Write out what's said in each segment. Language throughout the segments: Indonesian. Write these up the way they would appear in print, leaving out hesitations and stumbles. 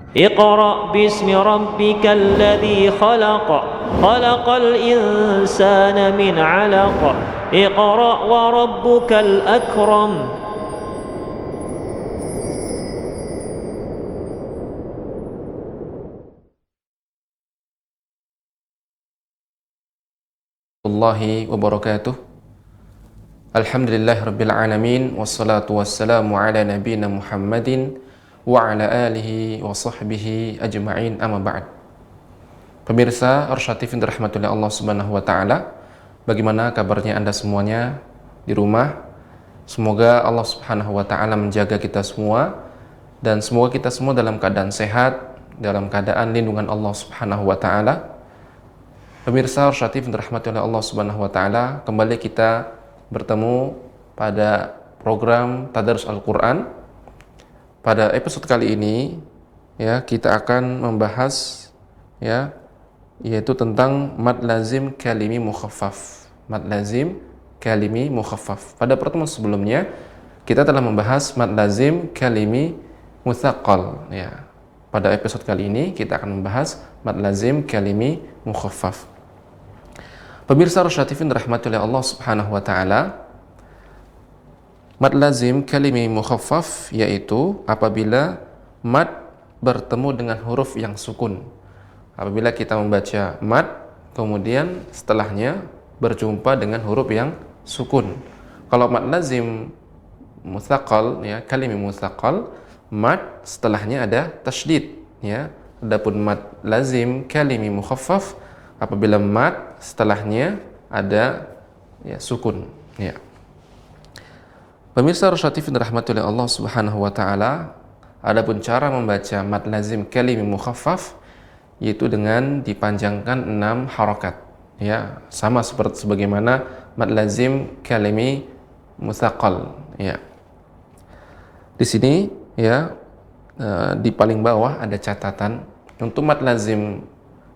اقرأ باسم ربك الذي خلق خلق الإنسان من علق اقرأ وربك الأكرم. Warahmatullahi wabarakatuh. Alhamdulillahirabbil alamin wassalatu wassalamu ala nabiyyina Muhammadin wa ala alihi wa sahbihi ajma'in, amma ba'd. Pemirsa Arsyad TV yang dirahmati oleh Allah Subhanahu wa taala, bagaimana kabarnya Anda semuanya di rumah? Semoga Allah Subhanahu wa taala menjaga kita semua dan semoga kita semua dalam keadaan sehat, dalam keadaan lindungan Allah Subhanahu wa taala. Pemirsa Arsyad TV yang dirahmati oleh Allah Subhanahu wa taala, kembali kita bertemu pada program Tadarus Al-Qur'an. Pada episode kali ini ya, kita akan membahas ya, yaitu tentang mad lazim kalimi mukhaffaf. Mad lazim kalimi mukhaffaf. Pada pertemuan sebelumnya kita telah membahas mad lazim kalimi mutsaqqal ya. Pada episode kali ini kita akan membahas mad lazim kalimi mukhaffaf. Pemirsa Arsyad TV dirahmati oleh Allah Subhanahu wa taala, mad lazim kalimi mukhaffaf yaitu apabila mad bertemu dengan huruf yang sukun. Apabila kita membaca mad kemudian setelahnya berjumpa dengan huruf yang sukun. Kalau mad lazim mutsaqqal ya, kalimi mutsaqqal, mad setelahnya ada tasydid ya. Adapun mad lazim kalimi mukhaffaf, apabila mad setelahnya ada ya sukun ya. Pemirsa Arsyad TV dirahmati oleh Allah Subhanahu wa taala, adapun cara membaca mad lazim kalimi mukhaffaf yaitu dengan dipanjangkan 6 harakat ya, sama seperti sebagaimana mad lazim kalimi mutsaqqal ya. Di sini ya, di paling bawah ada catatan untuk mad lazim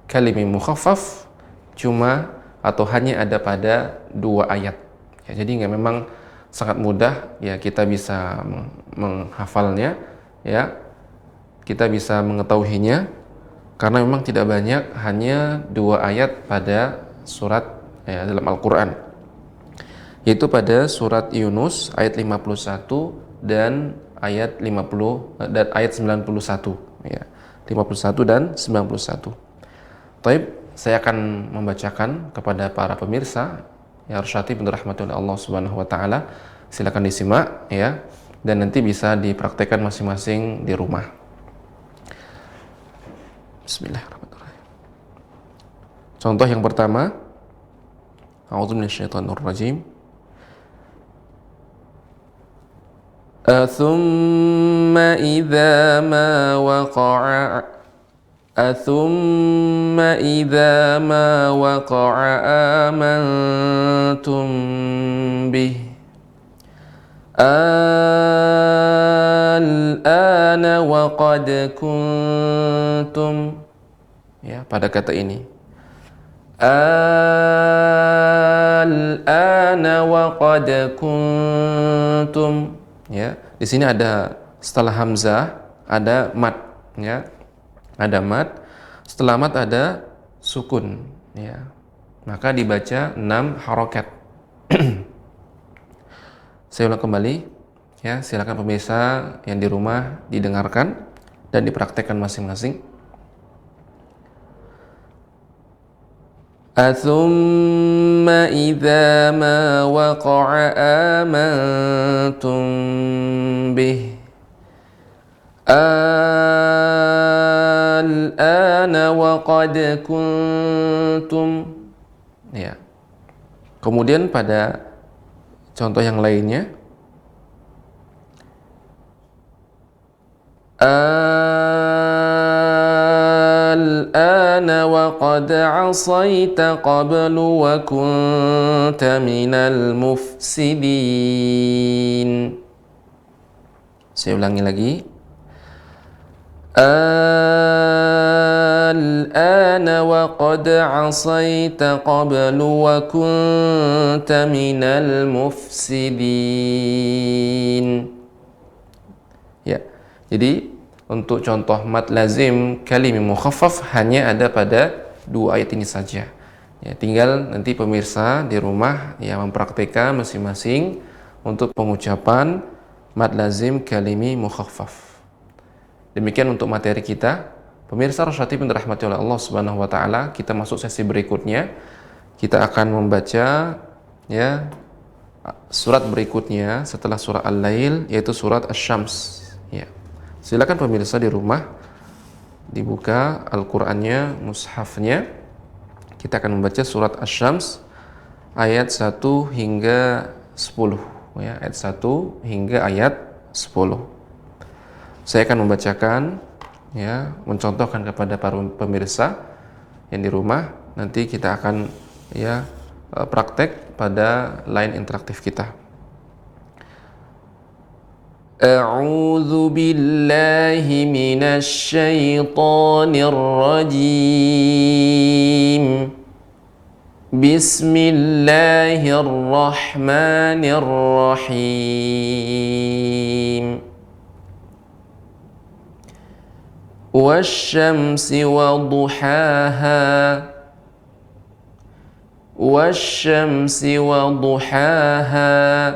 kalimi mukhaffaf cuma atau hanya ada pada 2 ayat ya, jadi memang sangat mudah ya, kita bisa menghafalnya ya, kita bisa mengetahuinya karena memang tidak banyak, hanya 2 ayat pada surat ya, dalam Al-Quran, yaitu pada surat Yunus ayat 51 dan ayat 50 dan ayat 91 ya, 51 dan 91. Taib, saya akan membacakan kepada para pemirsa ya Arsyad TV dirahmati oleh Allah Subhanahu wa taala. Silakan disimak ya, dan nanti bisa dipraktekkan masing-masing di rumah. Bismillahirrahmanirrahim. Contoh yang pertama, A'udzu minasyaitonir rajim. Atsumma idza ma waqa'a Athumma idza ma waqa'a amantum bih al-ana wa qad kuntum ya, pada kata ini al-ana wa qad kuntum ya. Di sini ada setelah hamzah ada mad ya, ada mad, setelah mad ada sukun ya, maka dibaca 6 harokat. Saya ulang kembali ya, silakan pemirsa yang di rumah didengarkan dan dipraktekkan masing-masing. Atsumma idza ma waqa'a amantum bih al-ana wa qad kuntum ya. Kemudian pada contoh yang lainnya, al-ana wa qad 'asaita qablu wa kunta minal mufsidin. Saya ulangi lagi. Al-ana wa qad 'asaita qablu wa kunta minal mufsidin. Ya. Jadi untuk contoh mad lazim kalimi mukhaffaf hanya ada pada 2 ayat ini saja. Ya, tinggal nanti pemirsa di rumah ya mempraktikkan masing-masing untuk pengucapan mad lazim kalimi mukhaffaf. Demikian untuk materi kita. Pemirsa Rosyati bin dirahmati oleh Allah Subhanahu wa taala, kita masuk sesi berikutnya. Kita akan membaca ya surat berikutnya setelah surah Al-Lail, yaitu surat Asy-Syams. Ya. Silakan pemirsa di rumah dibuka Al-Qur'annya, mushafnya. Kita akan membaca surat Asy-Syams ayat 1 hingga 10 ya, ayat 1 hingga ayat 10. Saya akan membacakan ya, mencontohkan kepada para pemirsa yang di rumah. Nanti kita akan ya praktek pada line interaktif kita. A'udzu billahi minasy syaithanir rajim. Bismillahirrahmanirrahim. Wasyamsi wa duhaha, wasyamsi wa duhaha,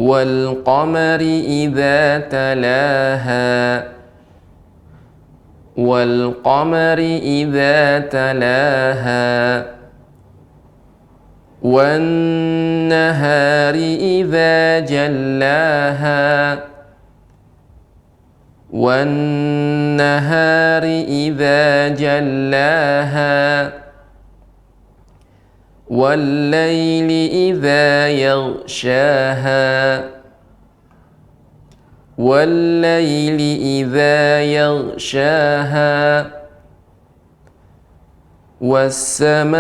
wal qamari idza talaha, wal qamari idza talaha, wan nahari idza jallaha, وَالنَّهَارِ إِذَا جَلَّاهَا وَاللَّيْلِ إِذَا يَغْشَاهَا وَاللَّيْلِ إِذَا يَغْشَاهَا وَالسَّمَاءِ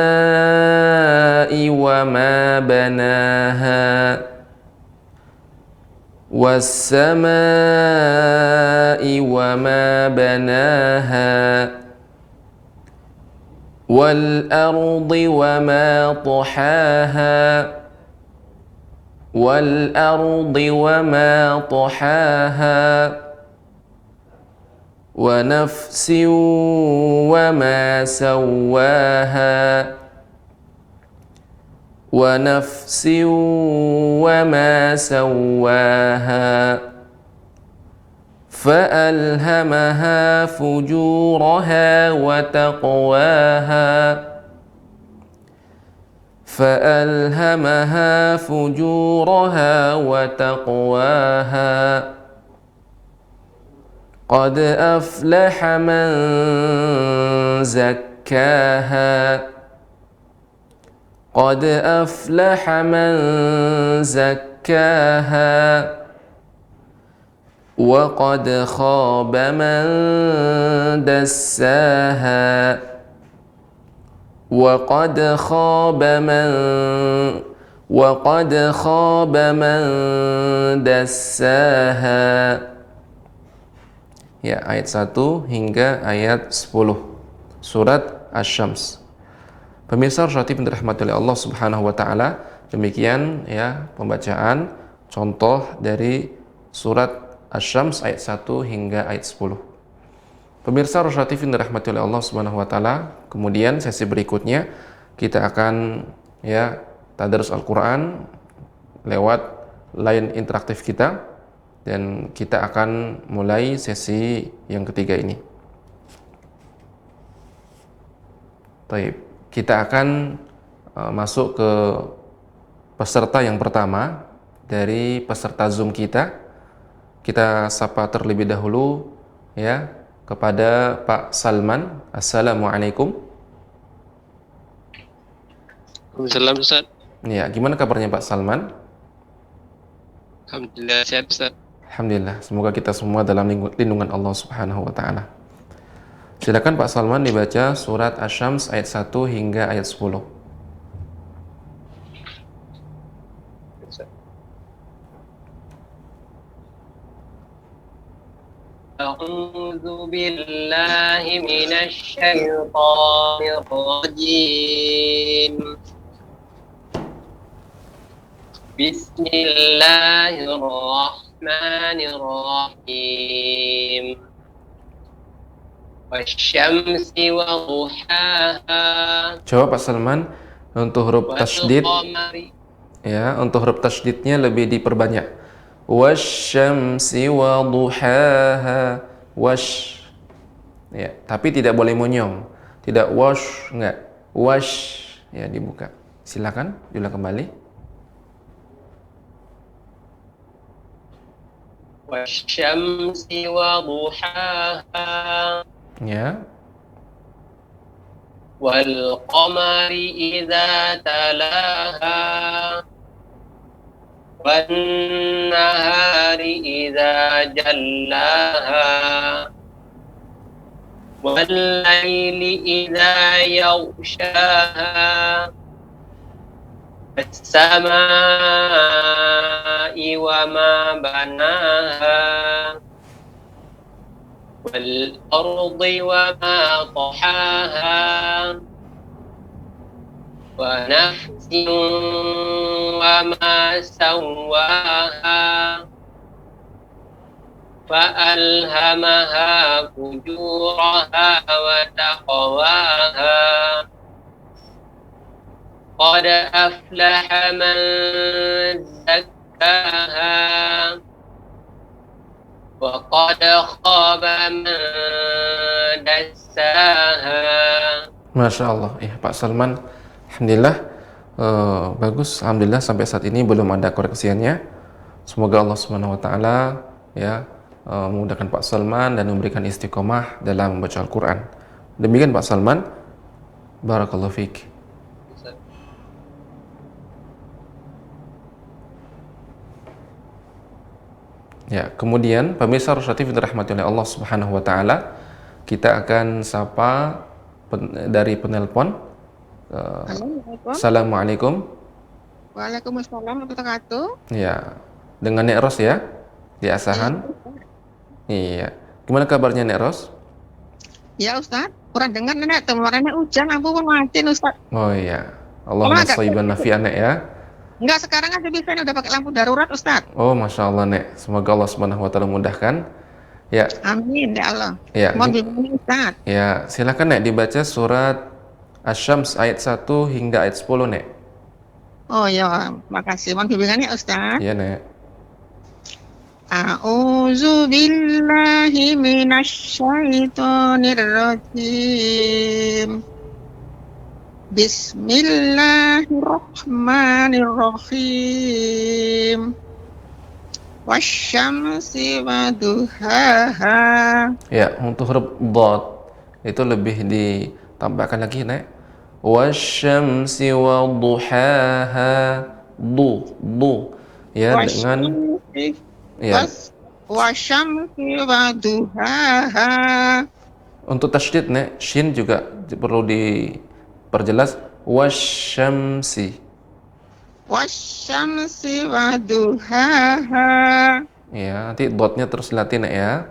وَمَا بَنَاهَا وَالسَّمَاءِ وَمَا بَنَاهَا وَالْأَرْضِ وَمَا طَحَاهَا وَالْأَرْضِ وَمَا طَحَاهَا وَنَفْسٍ وَمَا سَوَّاهَا وَنَفْسٍ وَمَا سَوَّاهَا فَأَلْهَمَهَا فُجُورَهَا وَتَقْوَاهَا فَأَلْهَمَهَا فُجُورَهَا وَتَقْوَاهَا قَدْ أَفْلَحَ مَنْ زَكَّاهَا قَدْ أَفْلَحَ مَنْ زَكَّاهَا وَقَدْ خَابَ مَنْ دَسَّاهَا وَقَدْ خَابَ مَنْ دَسَّاهَا. Ya, ayat 1 hingga ayat 10 surat Asy-Syams. Pemirsa Rosyati bin dirahmati oleh Allah Subhanahu wa taala, demikian ya pembacaan contoh dari surat Asy-Syams ayat 1 hingga ayat 10. Pemirsa Rosyati bin dirahmati oleh Allah Subhanahu wa taala, kemudian sesi berikutnya kita akan ya tadarus Al-Qur'an lewat line interaktif kita, dan kita akan mulai sesi yang ketiga ini. Baik. Kita akan masuk ke peserta yang pertama dari peserta Zoom kita. Kita sapa terlebih dahulu ya kepada Pak Salman. Assalamualaikum. Waalaikumsalam Ustaz. Ya, gimana kabarnya Pak Salman? Alhamdulillah sehat Ustaz. Alhamdulillah, semoga kita semua dalam lindungan Allah Subhanahu wa taala. Silakan Pak Salman dibaca surat Asy-Syams ayat 1 hingga ayat 10. A'udzu billahi minasy syaithanir rajim. Bismillahirrahmanirrahim. الرحمن الرحيم والشمس وضحاها Coba Pak Salman untuk huruf tasydid والقمر ya, untuk huruf tasydidnya lebih diperbanyak. Wasyamsi wa duhaha. Wash. Ya, tapi tidak boleh monyong. Tidak wash, enggak. Wash. Ya, dibuka. Silakan diulang kembali. والشمس وضحاها Ya. والقمر إذا تلاها والنهار إذا جلاها والليل إذا يغشاها السماء وما بناها والأرض وما طحاها ونفس وما سواها فألهمها فجورها وتقواها قد أفلح من زكاها وقد خاب من دساها. Masya Allah. Ya, Pak Salman, alhamdulillah bagus. Alhamdulillah sampai saat ini belum ada koreksiannya. Semoga Allah Subhanahu wa taala ya memudahkan Pak Salman dan memberikan istiqomah dalam membaca Al-Qur'an. Demikian Pak Salman. Barakallahu fiik. Ya, kemudian pemirsa Rusyatif yang dirahmati oleh Allah Subhanahu wa taala, kita akan sapa dari penelpon. Assalamualaikum. Waalaikumsalam warahmatullahi wabarakatuh. Ya, dengan Nek Ros ya, di Asahan. Iya. Gimana kabarnya Nek Ros? Ya Ustaz, kurang dengar nenek kemarinnya hujan lampu pun mati Ustaz. Oh iya. Allahumma shayyiban nafi'an Nek ya. Enggak, sekarang aja bisa ini udah pakai lampu darurat Ustaz. Oh, Masya Allah Nek. Semoga Allah Subhanahu wa taala mudahkan. Ya. Amin ya Allah. Ya. Mohon bimbing Ustaz. Ya, silakan Nek dibaca surat Asy-Syams ayat 1 hingga ayat 10 Nek. Oh ya, makasih. Mohon bimbingannya Ustaz. Iya Nek. A'udzu billahi minasyaitonir rajim. Bismillahirrahmanirrahim. Wasyamsi waduhaha. Ya, untuk huruf dhad itu lebih ditambahkan lagi Nek. Wasyamsi wadduhaha. Du. Ya, dengan ya. Wasyamsi waduhaha. Untuk tasydid Nek, shin juga perlu diperjelas. Wasyamsi. Wasyamsi waduhaha. Ya, nanti dotnya terus dilatih Nek ya.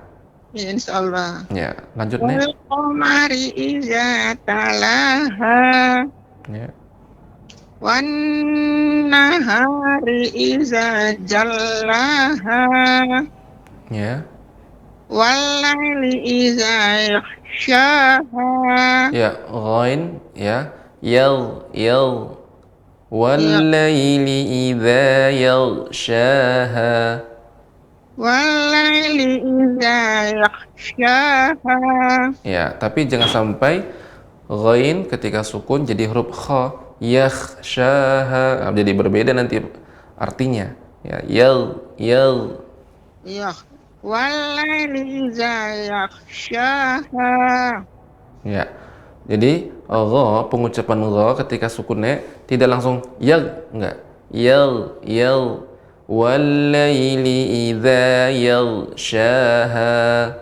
Ya, insyaallah. Ya, lanjut Nek. Wal qamari iza talaha. Ya. Wan nahari iza jallaha. Ya. Wal laili iza yaghshaha. Ya, ghain ya. Yal. Wal laili idza yaghshaha. Wal laili iza yaghshaha. Ya, tapi jangan sampai ghain ketika sukun jadi huruf kha. Yakhshaha. Jadi berbeda nanti artinya. Ya, yal. Ya. Wal laili iza yaghshaha. Ya. Jadi gha, pengucapan gha ketika sukun tidak langsung enggak. Yal. Wal laili idza yaghshaha.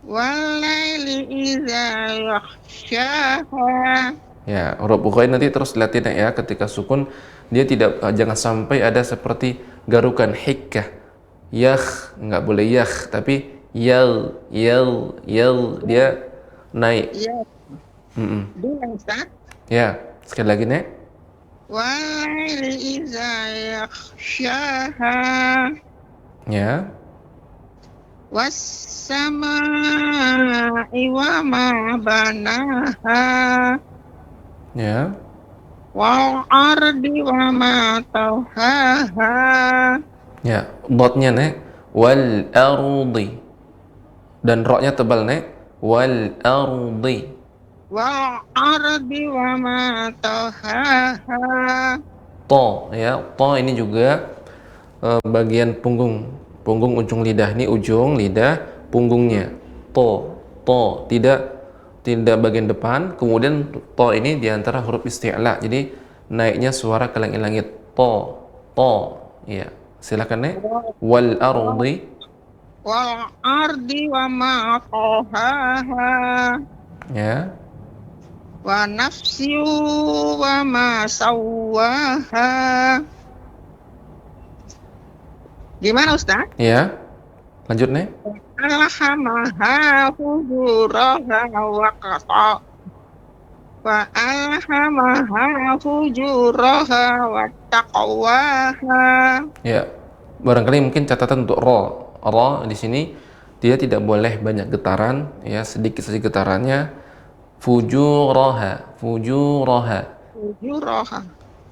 Wal laili iza yaghshaha. Ya, huruf ghain nanti terus dilatih ya, ketika sukun dia tidak jangan sampai ada seperti garukan hikkah. Enggak boleh tapi yal dia naik. Ya. Dua Ustaz. Ya, sekali lagi Nek. Wal laili iza yaghshaha. Ya. wassama'i wa ma banaha Ya. wal ardi wa ma tawhaha Ya, dotnya nek wal ardi dan roknya tebal nek wal ardi. wal ardi wa ma tawhaha To ya, to ini juga bagian punggung ujung lidah, ini ujung lidah punggungnya. To tidak bagian depan, kemudian to ini diantara huruf isti'la, jadi naiknya suara ke langit-langit. To ya, silakan nek wal ardi. wal ardi wa ma tawhaha Ya. wa nafsi wa ma sawwaha. Gimana Ustaz? Ya, lanjut nek. Alhamaha fujuraha wa qata wa alhamaha fujuraha wa taqwaha. Ya, barangkali mungkin catatan untuk ro di sini dia tidak boleh banyak getaran, ya, sedikit saja getarannya. Fujuraha. Fujuraha.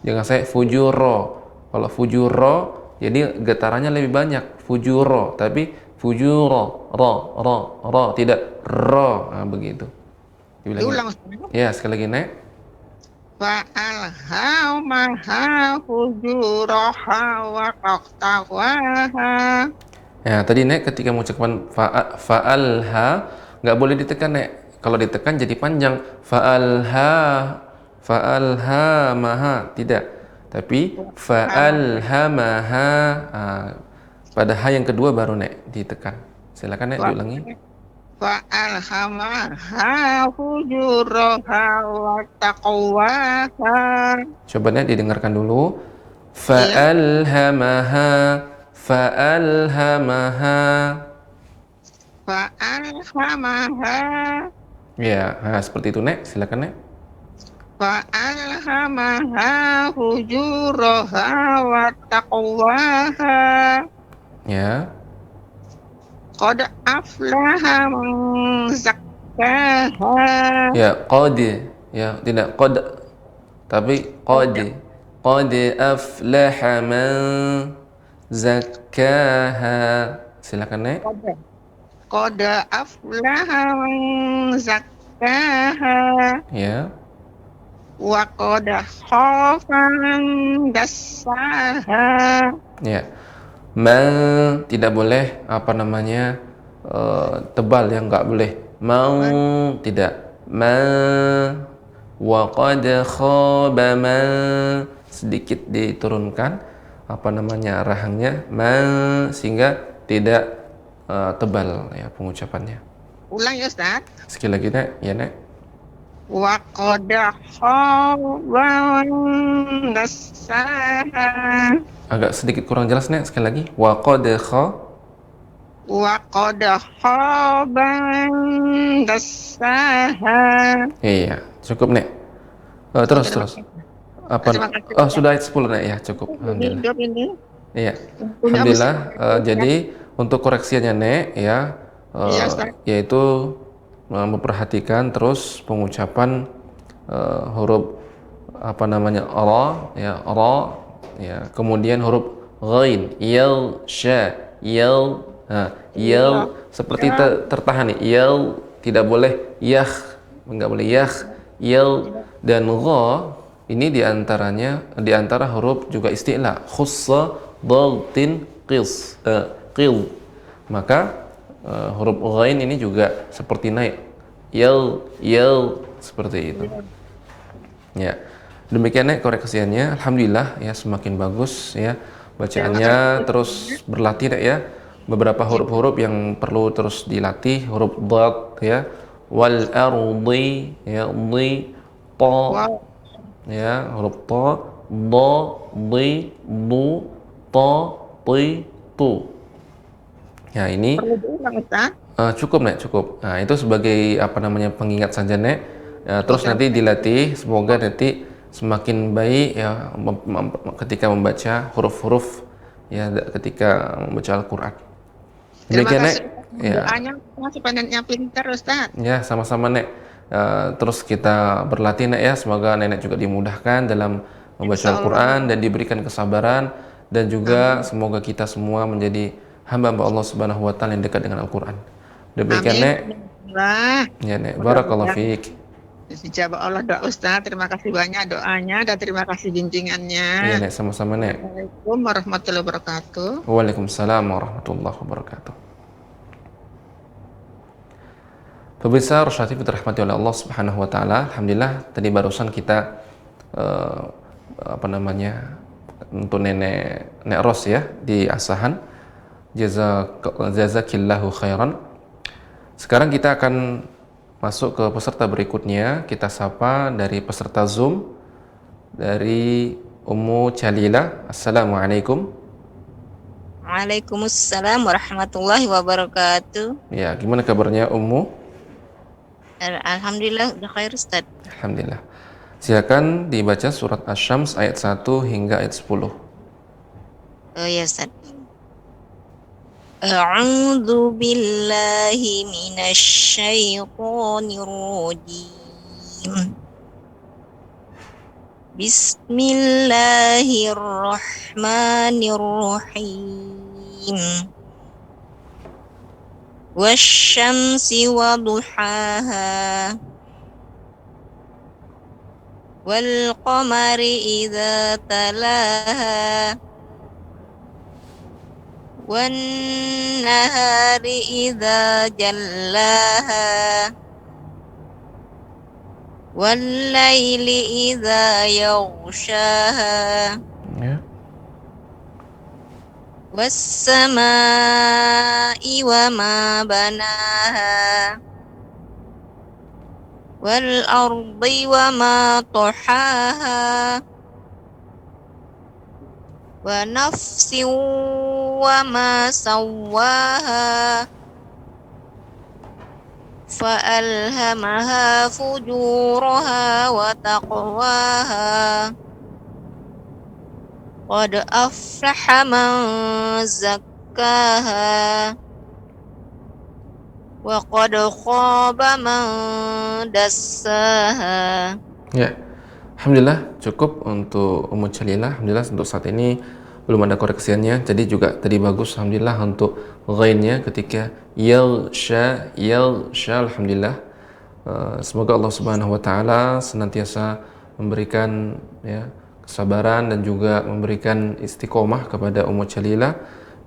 Jangan saya fujuro. Kalau fujuro, jadi getarannya lebih banyak. Fujuro, tapi fujuro, ro, tidak ro. Nah, begitu. Diulang Ustaz. Ya, sekali lagi nek. Fa alhamaha fujuraha wa taqwaha. Ya, tadi nek ketika mengucapkan fa'alha nggak boleh ditekan nek. Kalau ditekan jadi panjang. Fa'alha maha, tidak. Tapi fa'alhamaha. Pada ha yang kedua baru nek ditekan. Silakan nek diulangi. Fa alhamaha fujuraha wa taqwaha. Coba nek didengarkan dulu. Fa'alhamaha. Ya, seperti itu nek. Silakan nek. Fa'alhamaha fujuraha wa taqwaha. Ya. Qad aflaha man zakkaha. Ya, qad. Ya, tidak qad. Tapi qad. Qad aflaha man zakkaha. Silakan nek. Qad aflaha man zakkaha. Ya. Wa qad khafa man dassaha. Ya. Tidak boleh tebal ya, nggak boleh. Mau tidak. Wa qad khaba man, sedikit diturunkan rahangnya sehingga tidak tebal ya pengucapannya. Ulang ya Ustaz. Sekali lagi nek, ya nek. Wa qad khaba man dassaha. Agak sedikit kurang jelas nek, sekali lagi. Wa qad khaba man dassaha. Iya, cukup nek. Terus. Sudah ayat 10 nek ya, cukup. Alhamdulillah. Hidup ini. Iya. Alhamdulillah. Jadi untuk koreksiannya nek ya, yaitu memperhatikan terus pengucapan huruf ra ya, kemudian huruf ghain, yal seperti tertahan nih, yal tidak boleh enggak boleh yal, dan gha ini diantara huruf juga isti'la, khussa dhaltin qil, maka huruf ghain ini juga seperti naik, yal seperti itu. Ya, demikian koreksiannya. Alhamdulillah ya, semakin bagus ya bacaannya. Terus berlatih ya, beberapa huruf-huruf yang perlu terus dilatih, huruf dad ya, wal ardi ya, di ta ya, huruf ta, da, di, du, ta, ti, tu. Ya, ini cukup nek, cukup. Nah, itu sebagai pengingat saja nek. Terus nanti dilatih, semoga nanti semakin baik ya ketika membaca huruf-huruf ya ketika membaca Al-Quran. Terima Demikian Nek. kasih Ya, doanya, supaya neneknya pintar Ustaz. ya sama-sama Nek. Terus kita berlatih Nek ya, semoga Nenek juga dimudahkan dalam membaca Insya Allah. Al-Quran dan diberikan kesabaran, dan juga Amin. semoga kita semua menjadi hamba-hamba Allah Subhanahu wa taala yang dekat dengan Al-Quran. Demikian Amin. Nek. Wah, Ya Nek, barakallahu mudah-mudahan fiik. dijawab Allah doa Ustaz. Terima kasih banyak doanya dan terima kasih Iya bimbingannya. Nek, sama-sama Nek. Assalamualaikum warahmatullahi wabarakatuh. Waalaikumsalam warahmatullahi wabarakatuh. Pemirsa Rosyati dirahmati oleh Allah Subhanahu wa taala. Alhamdulillah tadi barusan kita untuk Nek Ros ya di Asahan. Jazakillahu khairan. Sekarang kita akan masuk ke peserta berikutnya. Kita sapa dari peserta Zoom dari Ummu Jalila. Assalamualaikum. Waalaikumsalam warahmatullahi wabarakatuh. Ya, gimana kabarnya Ummu? Alhamdulillah udah khair Ustaz. Alhamdulillah. Silakan dibaca surat Asy-Syams ayat 1 hingga ayat 10. Oh ya Ustaz. A'udzu billahi minasy syaithanir rajim. Bismillahirrahmanirrahim. Wasyamsi wa duhaha wal qamari idza talaha wan nahari idza jallaha wal laili idza yaghshaha Ya. والسماء وما بناها والأرض وما طحاها ونفس وما سواها فألهمها فجورها وتقواها قد أفلح من زكاها وقد خاب من دساها. Ya. Alhamdulillah cukup untuk Ummu Jalila. Alhamdulillah untuk saat ini belum ada koreksiannya. Jadi juga tadi bagus alhamdulillah untuk ghainnya ketika yalsha. Alhamdulillah. Semoga Allah Subhanahu wa taala senantiasa memberikan ya kesabaran dan juga memberikan istiqomah kepada Ummu Jalila,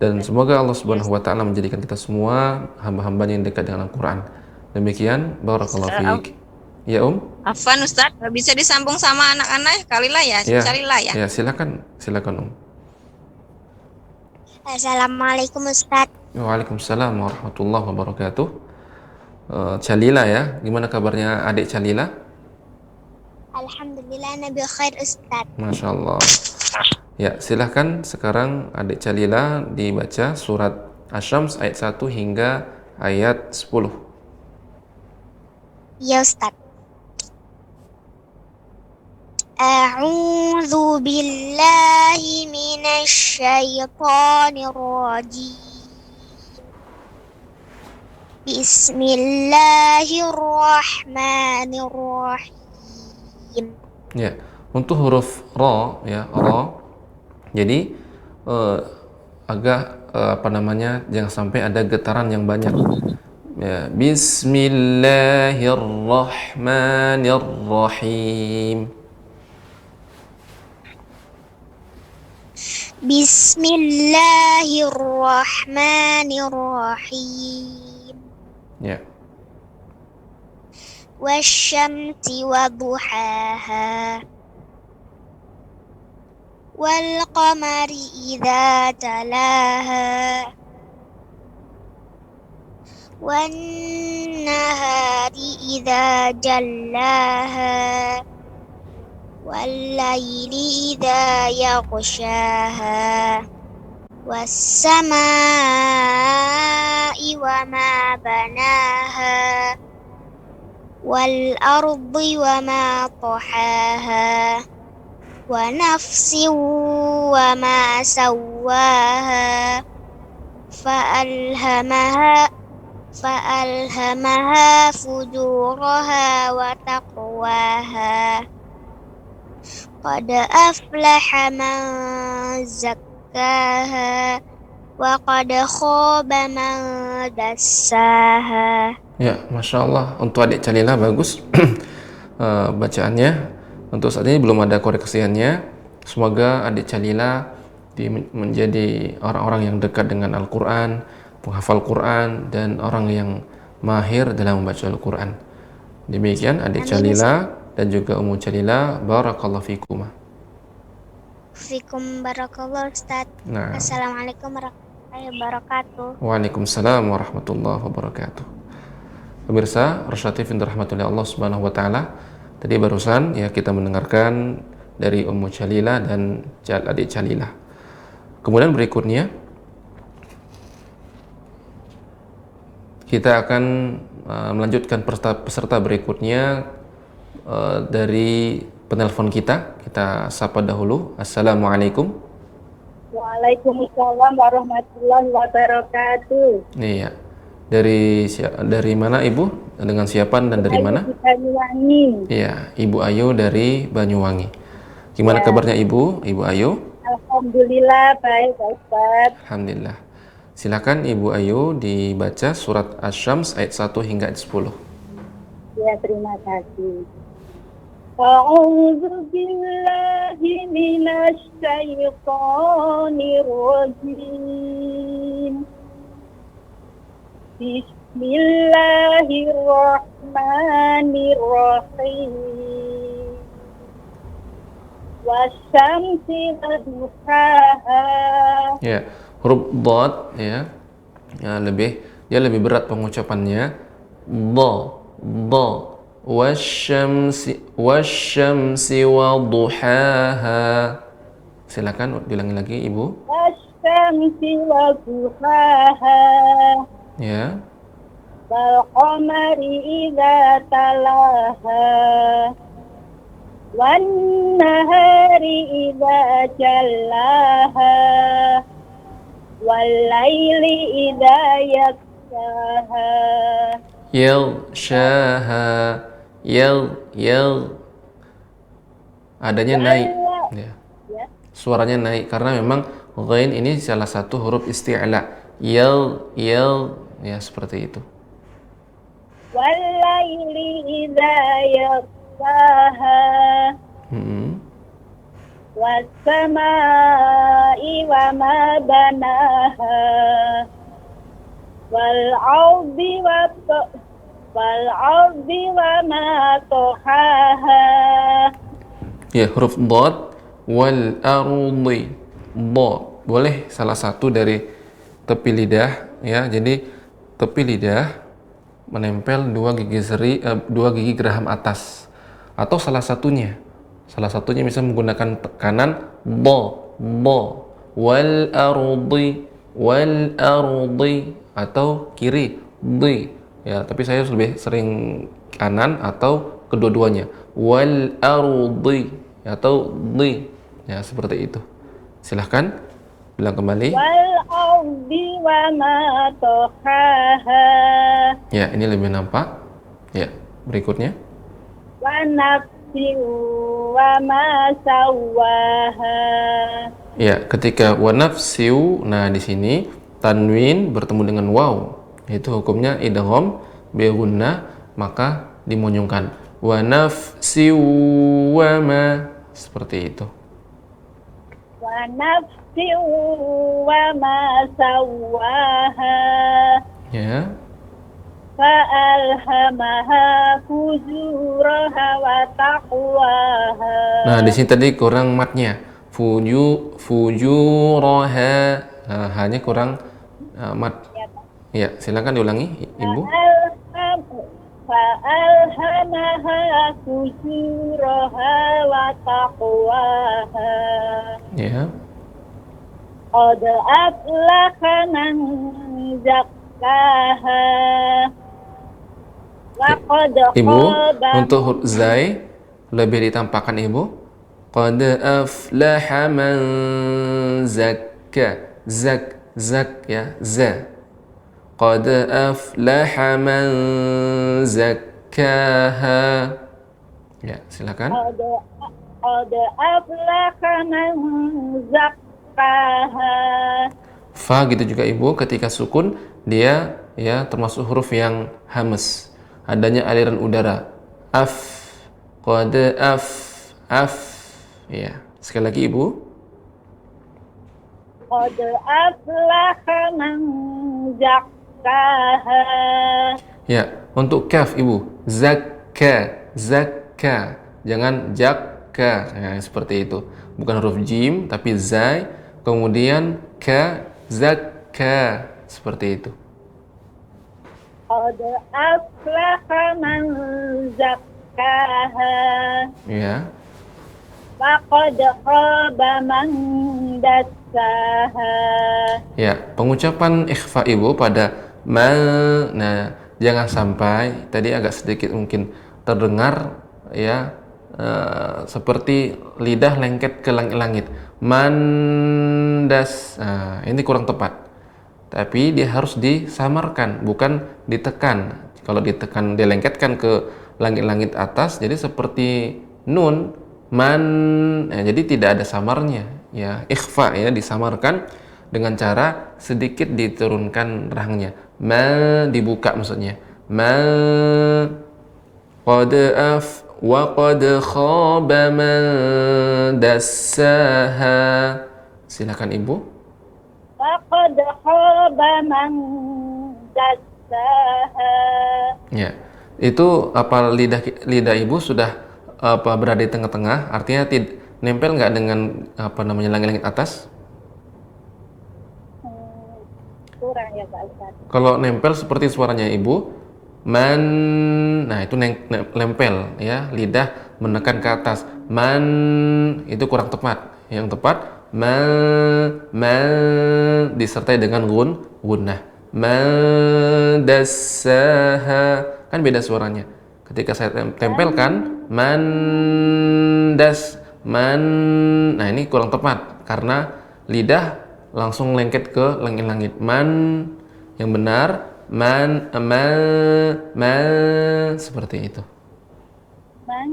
dan semoga Allah Subhanahu wa taala menjadikan kita semua hamba-hambanya yang dekat dengan Al-Qur'an. Demikian, barakallahu fiik. Ya Afwan Ustaz, bisa disambung sama anak-anak Kalilah ya? Ya. Kalilah ya? Ya, silakan Assalamualaikum Ustaz. Waalaikumsalam warahmatullahi wabarakatuh. Jalila ya, gimana kabarnya adik Jalila? Alhamdulillah Nabi khair Ustaz. Masya Allah. Ya, silahkan sekarang adik Jalila dibaca surat Asy-Syams ayat 1 hingga ayat 10. Ya Ustaz. A'udzu billahi minasy syaithanir rajim. Bismillahirrahmanirrahim. Ya, untuk huruf ra ya, ra. Jadi agak jangan sampai ada getaran yang banyak. Ya, Bismillahirrahmanirrahim. Bismillahirrahmanirrahim. Ya. Wasyamsi waduhaha wal qamari idza talaha wan nahari idza jallaha wal laili idza yaghshaha was samaa'i wa ma banaha wal ardi wa ma tahaha ونفس وما سواها فألهمها فجورها وتقواها قد أفلح من زكاها وقد خاب من دساها. Ya, Masya Allah, untuk adik Calila bagus bacaannya. Untuk saat ini belum ada koreksiannya. Semoga adik Calila menjadi orang-orang yang dekat dengan Al-Quran, penghafal Quran, dan orang yang mahir dalam membaca Al-Quran. Demikian adik Calila dan juga Ummu Calila. Barakallahu fikumah. Fikum barakallah Ustaz. Nah. Assalamualaikum warahmatullahi wabarakatuh. Waalaikumsalam warahmatullahi wabarakatuh. Pemirsa Rosyati Fintur Rahmatullahi Allah Subhanahu wa Ta'ala, tadi barusan ya kita mendengarkan dari Ummu Calila dan adik Calila. Kemudian berikutnya kita akan melanjutkan peserta berikutnya dari penelpon kita. Kita sapa dahulu. Assalamualaikum. Waalaikumsalam warahmatullahi wabarakatuh. Iya. Dari mana Ibu? Dengan siapa dan dari mana? Banyuwangi. Iya, Ibu Ayu dari Banyuwangi. Gimana kabarnya Ibu Ayu? Alhamdulillah baik, Ustaz. Alhamdulillah. Silakan Ibu Ayu dibaca surat Asy-Syams ayat 1 hingga ayat 10. Ya, terima kasih. A'udzu billahi minasy syaithanir rajim. Bismillahirrahmanirrahim. Wasyamsi waduhaha. Ya, huruf dhad ya. Dia lebih berat pengucapannya. Dha. Wasyamsi waduhaha. Silakan ulangi lagi Ibu. Wasyamsi waduhaha. Ya. Wal qamari idza talaha. Wan nahari idza jallaha. Wal laili idza yakshaha. Yaghshaha. Adanya naik ya. Suaranya naik karena memang ghain ini salah satu huruf isti'la. Ya seperti itu. Walaili idza yaghshaha. Was-samaa'i wa ma banaha. Wal ardi wa ma tahaha. Ya, huruf dhad. Wal ardi. Dha. Boleh salah satu dari tepi lidah ya. Jadi tepi lidah menempel dua gigi geraham atas, atau salah satunya bisa menggunakan tekanan bo wal ardi atau kiri di ya, tapi saya lebih sering kanan atau kedua-duanya, wal ardi atau di ya, seperti itu. Silahkan bilang kembali. Wal ardi wa ma tahaha. Ya, ini lebih nampak. Ya, berikutnya. Wa nafsi wa ma sawaha. Ya, ketika wa nafsiu, nah di sini tanwin bertemu dengan waw, itu hukumnya idgham bi gunnah, maka dimonyongkan. Wa nafsiu wa ma, seperti itu. Wa nafsi wa ma sawaha. Ya. Fa'alhamaha fujuraha wa taqwaha. Nah, di sini tadi kurang matnya. Fujuraha. Nah, hanya kurang mat. Ya, silakan diulangi, Ibu. Fa'alhamaha fujuraha wa taqwaha. Ya. Qad aflaha man zakkaha. Wa qad Ibu, khaba. untuk huruf zai lebih ditampakkan Ibu. Qad aflaha man zakka. Zak ya, za. Qad aflaha man zakkaha. Ya, silakan. Qad aflaha man zakkaha. Fa gitu juga Ibu, ketika sukun dia ya termasuk huruf yang hamas. Adanya aliran udara. Qad af. Ya, sekali lagi Ibu. Qad aflaha man zakkaha. Ya, untuk kaf Ibu, zakka. Jangan jakka. Ya, seperti itu. Bukan huruf jim tapi zai, kemudian ka, zakka. Seperti itu. Qad aflaha man zakkaha. Ya. Wa qad khaba man dassaha. Ya, pengucapan ikhfa Ibu pada ma. Nah, jangan sampai tadi agak sedikit mungkin terdengar ya seperti lidah lengket ke langit-langit. Mandas. Nah, ini kurang tepat. Tapi dia harus disamarkan, bukan ditekan. Kalau ditekan, dilengketkan ke langit-langit atas, jadi seperti nun, man. Ya, jadi tidak ada samarnya. Ya, ikhfa ya disamarkan dengan cara sedikit diturunkan rahangnya. Ma dibuka maksudnya. Ma qad af wa qad khaba man dassaha. Silakan Ibu. Wa qad khaba man dassaha. Ya, itu apa lidah Ibu sudah apa berada di tengah-tengah? Artinya nempel nggak dengan apa namanya langit-langit atas? Kurang ya Pak Ustaz. Kalau nempel seperti suaranya Ibu, man, nah itu nempel ya, lidah menekan ke atas. Man itu kurang tepat. Yang tepat disertai dengan gunnah. Man dassaha, kan beda suaranya. Ketika saya tempelkan man. Nah ini kurang tepat karena lidah langsung lengket ke langit-langit. Man yang benar man seperti itu. Man.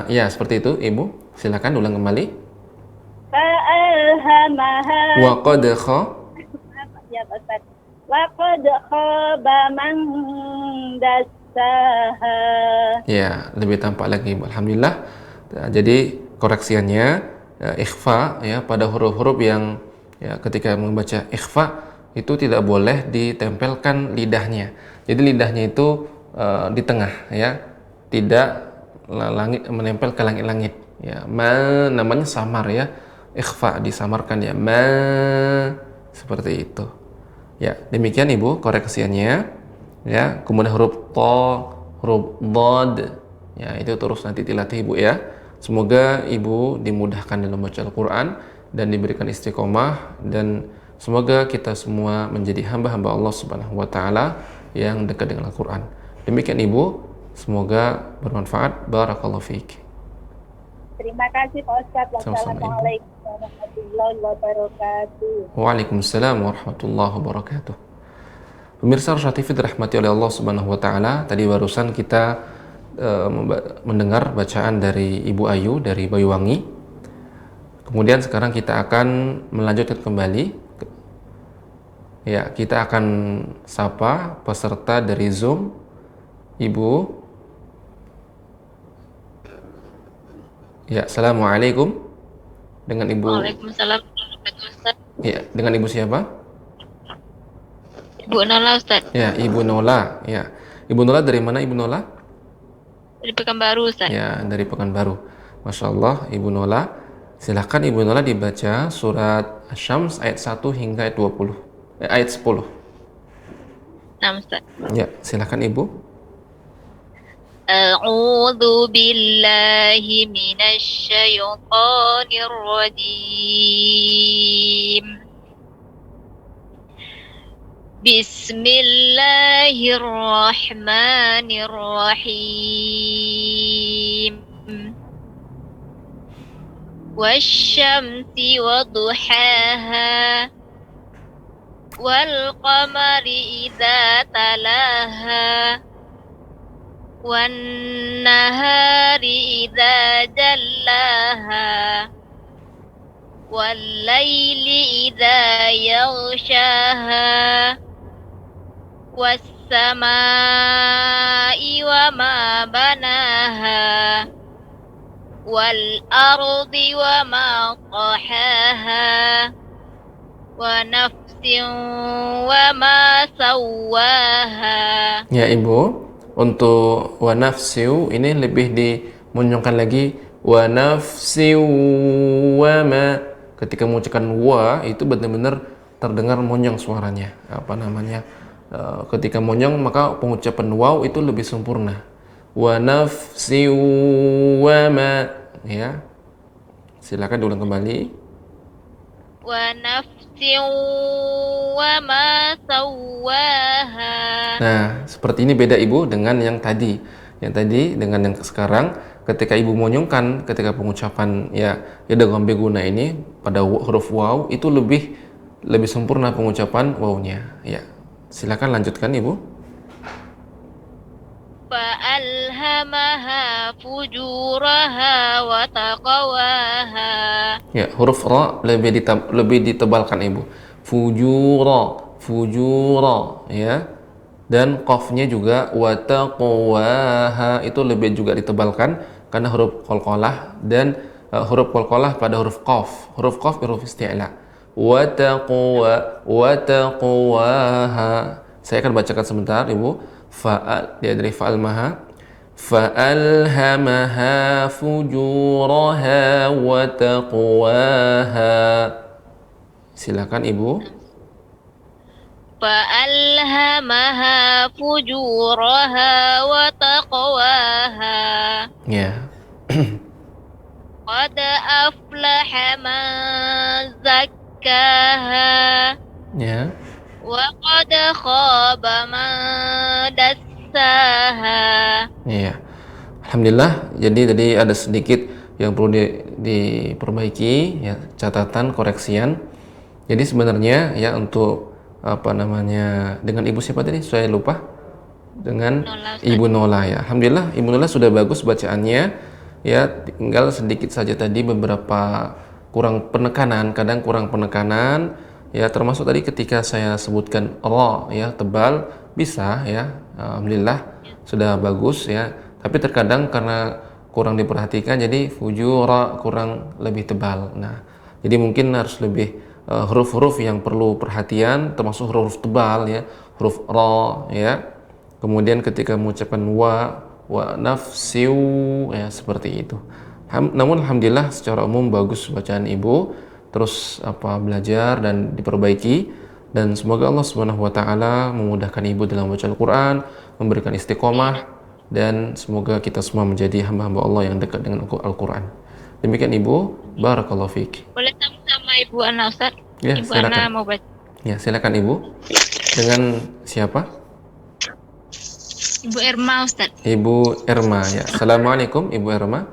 Ya seperti itu Ibu. Silakan ulang kembali. Fa'alhamaha. Wa qad kha. Ya Pak Ustaz. Wa qad khaba man dassaha. Ya, lebih tampak lagi Ibu. Alhamdulillah. Jadi koreksiannya ikhfa ya pada huruf-huruf yang ya ketika membaca ikhfa itu tidak boleh ditempelkan lidahnya. Jadi lidahnya itu di tengah ya, tidak langit menempel ke langit-langit ya. Namanya samar ya, ikhfa disamarkan ya. Seperti itu ya. Demikian Ibu koreksiannya ya. Kemudian huruf to, huruf dhad ya, itu terus nanti dilatih Ibu ya. Semoga Ibu dimudahkan dalam baca Al-Quran dan diberikan istiqomah, dan semoga kita semua menjadi hamba-hamba Allah Subhanahu wa Ta'ala yang dekat dengan Al-Quran. Demikian Ibu, semoga bermanfaat. Barakallahu fiik. Terima kasih Pak Ustaz. Wassalamualaikum warahmatullahi wabarakatuh. Waalaikumsalam warahmatullahi wabarakatuh. Pemirsa Rosyad TV dirahmati oleh Allah Subhanahu wa Ta'ala, tadi barusan kita mendengar bacaan dari Ibu Ayu dari Banyuwangi. Kemudian sekarang kita akan melanjutkan kembali. Ya, kita akan sapa peserta dari Zoom. Ibu. Ya, assalamualaikum. Dengan Ibu. Waalaikumsalam. Ya, dengan Ibu siapa? Ibu Nola Ustaz. Ya, Ibu Nola. Ya, Ibu Nola dari mana Ibu Nola? Dari Pekanbaru Ustaz. Ya, dari Pekanbaru. Masya Allah, Ibu Nola. Silahkan Ibu Nola dibaca surat Asy-Syams ayat 1 hingga ayat 20. Ayat 10. Nah Ustaz. Ya, silahkan Ibu. A'udzu billahi minasy syaithanir rajim. Bismillahirrahmanirrahim. wasyamsi waduhaha wal qamari idza talaha wan nahari idza jallaha wal laili idza yaghshaha was samai wa ma banaha wal ardi wa ma tahaha wa nafsin wa ma sawaha. Ya Ibu, untuk wa nafsiu ini lebih dimunculkan lagi wa nafsiu wa ma. Ketika mengucapkan wa itu benar-benar terdengar monyong suaranya. Ketika monyong maka pengucapan waw itu lebih sempurna. Wa nafsiu wa ma. Ya. Silakan diulang kembali. Wa nafsin wa ma sawaha. Nah, seperti ini beda Ibu dengan yang tadi. Yang tadi dengan yang sekarang, ketika Ibu monyongkan ketika pengucapan ya idgham biguna ini pada huruf waw itu lebih sempurna pengucapan wawnya. Ya. Silakan lanjutkan Ibu. Fa'alhamaha fujuraha wa taqwaha. Ya, huruf ra lebih ditebalkan Ibu. Fujura, ya. Dan qafnya juga wa taqwaha itu lebih juga ditebalkan karena huruf qalqalah dan huruf qalqalah pada huruf qaf. Huruf qaf huruf isti'la. Wa taqwaha. Saya akan bacakan sebentar Ibu. Dia dari fa'alhamaha fujuraha wa taqwaha. Silakan Ibu. Fa'alhamaha fujuraha wa taqwaha. Ya. Qad aflaha man zakkaha. Ya. Wa qad khaba man dassaha. Iya. Alhamdulillah. Jadi tadi ada sedikit yang perlu diperbaiki ya, catatan koreksian. Jadi sebenarnya ya untuk dengan Ibu siapa tadi? Saya lupa. Dengan Nola, Ibu Nola ya. Alhamdulillah Ibu Nola sudah bagus bacaannya. Ya, tinggal sedikit saja tadi beberapa kurang penekanan, kadang kurang penekanan. Ya, termasuk tadi ketika saya sebutkan ra ya tebal bisa ya. Alhamdulillah sudah bagus ya. Tapi terkadang karena kurang diperhatikan jadi fujura kurang lebih tebal. Nah, jadi mungkin harus lebih huruf-huruf yang perlu perhatian termasuk huruf tebal ya, huruf ra ya. Kemudian ketika mengucapkan wa nafsiu ya seperti itu. Namun alhamdulillah secara umum bagus bacaan Ibu. Terus belajar dan diperbaiki dan semoga Allah Subhanahu wa taala memudahkan Ibu dalam baca Al-Qur'an, memberikan istiqomah dan semoga kita semua menjadi hamba-hamba Allah yang dekat dengan Al-Qur'an. Demikian Ibu, barakallahu fiik. Boleh sama Ibu Ana Ustaz? Ya, Ibu silakan. Ana mau baca. Ya, silakan Ibu. Dengan siapa? Ibu Erma Ustaz. Ibu Erma ya. Assalamualaikum Ibu Erma.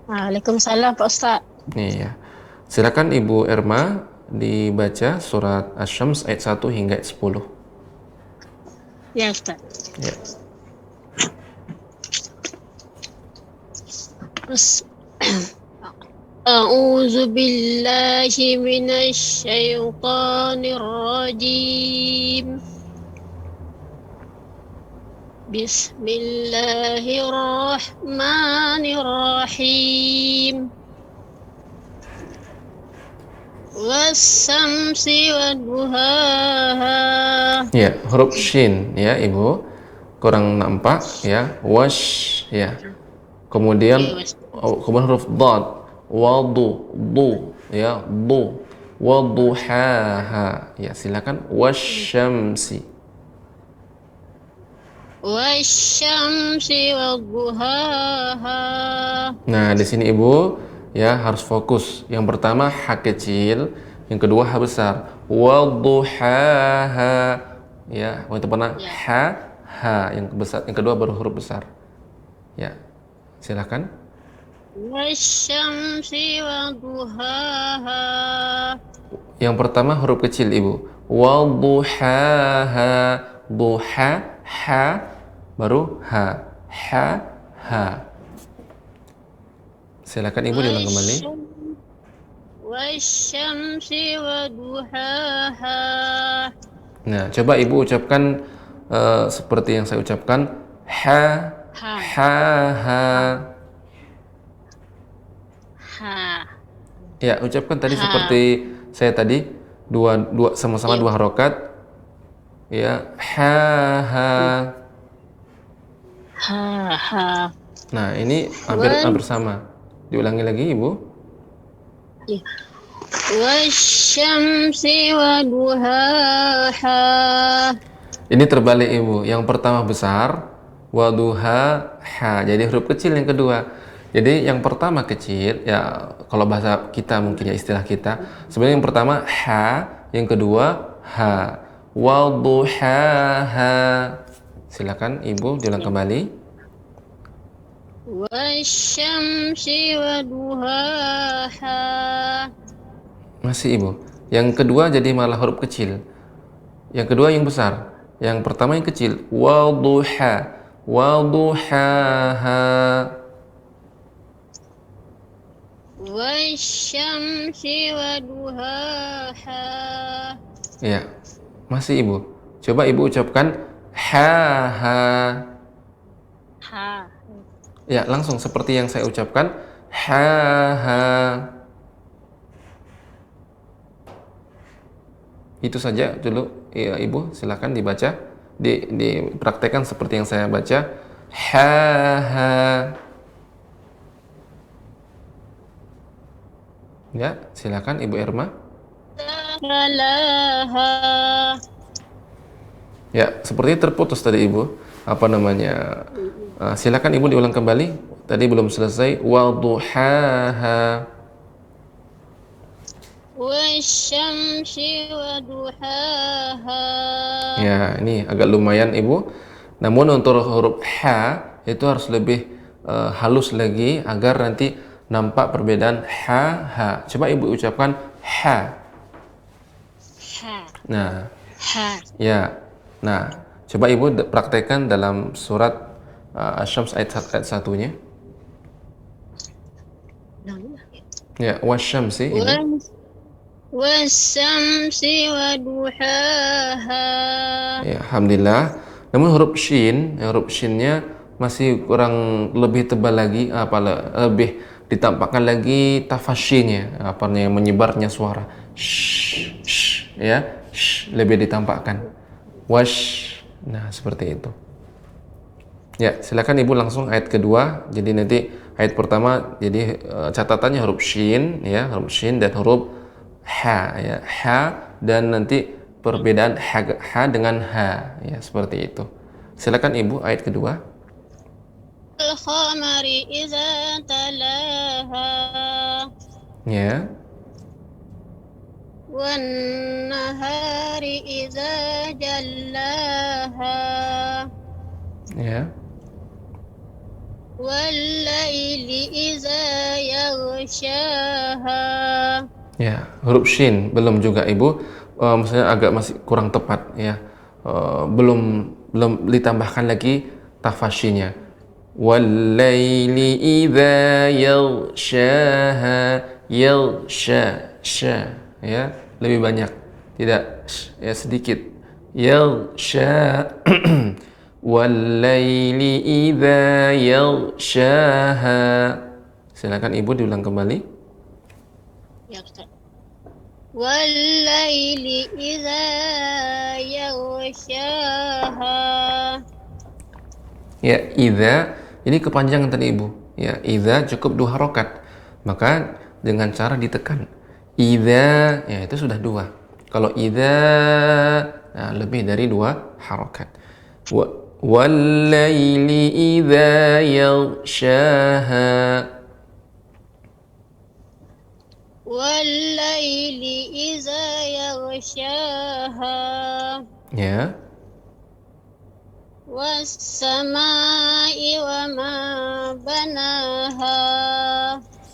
Waalaikumsalam Pak Ustaz. Nih ya. Silakan Ibu Erma dibaca surat Asy-Syams ayat 1 hingga ayat 10. Ya Ustaz. Ya. A'udzu billahi minasy syaithanir rajim. Bismillahirrahmanirrahim. Was-samsi wadduhaha. Ya, huruf shin ya Ibu. Kurang nampak ya. Wash ya. Kemudian huruf dad. Wadu, du ya, du. Wadduhaha. Ya, silakan wasyamsi. Wasyamsi wadduhaha. Nah, di sini Ibu ya harus fokus. Yang pertama ha kecil, yang kedua ha besar. Wadduhaha. Ya, yang pertama ha yang besar, yang kedua baru huruf besar. Ya. Silakan. wasyamsi waduhaha. Yang pertama huruf kecil Ibu. Wadduhaha. Duha, ha, baru ha. Ha, ha. Silakan Ibu diulang kembali. Wasyamsi waduhaha. Nah, coba Ibu ucapkan seperti yang saya ucapkan. Ha, Ha. ha, ha. Ha. Ya, ucapkan tadi Ha. seperti saya tadi, sama-sama dua harokat. Ya, ha, ha. Ha. Ha. Nah, ini hampir sama. Diulangi lagi, Ibu. Wasyamsi waduhaha. Ini terbalik, Ibu. Yang pertama besar, waduha, ha. Jadi huruf kecil yang kedua. Jadi yang pertama kecil, ya kalau bahasa kita mungkin ya istilah kita. Sebenarnya yang pertama ha, yang kedua ha. Waduhaha. Silakan Ibu diulang kembali. Wasyamsi waduhaha. Masih Ibu. Yang kedua jadi malah huruf kecil. Yang kedua yang besar. Yang pertama yang kecil. Waduha. Waduhaha. Wasyamsi waduhaha. Ya, masih Ibu. Coba Ibu ucapkan ha, ha. Ha. Ya, langsung seperti yang saya ucapkan. Ha, ha. Itu saja dulu, ya, Ibu. Silakan dibaca, dipraktekkan seperti yang saya baca. Ha, ha. Ya, silakan Ibu Erma. Salaha. Ya, seperti terputus tadi Ibu. Apa namanya? Silakan Ibu diulang kembali. Tadi belum selesai. Wadduhaha. Wasyamsi waduhaha. Ya, ini agak lumayan Ibu. Namun untuk huruf ha itu harus lebih halus lagi agar nanti nampak perbedaan ha, ha. Coba Ibu ucapkan ha. Ha. Nah, Ha. ya. Nah, coba Ibu praktekkan dalam surat Asy-Syams ayat 1-nya. Ya, wasyamsi Ibu. Wasyamsi waduhaha. Ya, alhamdulillah. Namun huruf shinnya masih kurang lebih tebal lagi, lebih ditampakkan lagi tafasyinya, menyebarnya suara. Lebih ditampakkan. Wash. Nah, seperti itu. Ya, silakan Ibu langsung ayat kedua. Jadi nanti ayat pertama jadi catatannya huruf shin ya, huruf shin dan huruf ha ya, ha dan nanti perbedaan ha dengan ha ya, seperti itu. Silakan Ibu ayat kedua. Al-qamari idza talaha. Ya. Wan nahari idza jallaha. Ya. Wal laili idza yaghshaha. Ya, huruf shin belum juga Ibu. Maksudnya agak masih kurang tepat ya. Belum ditambahkan lagi tafasyinya. Wal laili idza yaghshaha. Yaghsha ya, lebih banyak. Tidak ya, sedikit. Yaghsha. Wal laili idza yaghshaha. Silakan Ibu diulang kembali. Ya, Ustaz. Wal laili idza yaghshaha. Ya, idza ini kepanjangan tadi Ibu. Ya, idza cukup 2 harokat. Maka dengan cara ditekan. Idza ya itu sudah 2. Kalau idza lebih dari 2 harokat. Wal laili idza yaghshaha. Wal laili idza yaghshaha. Ya. Wassamai wa ma banaha.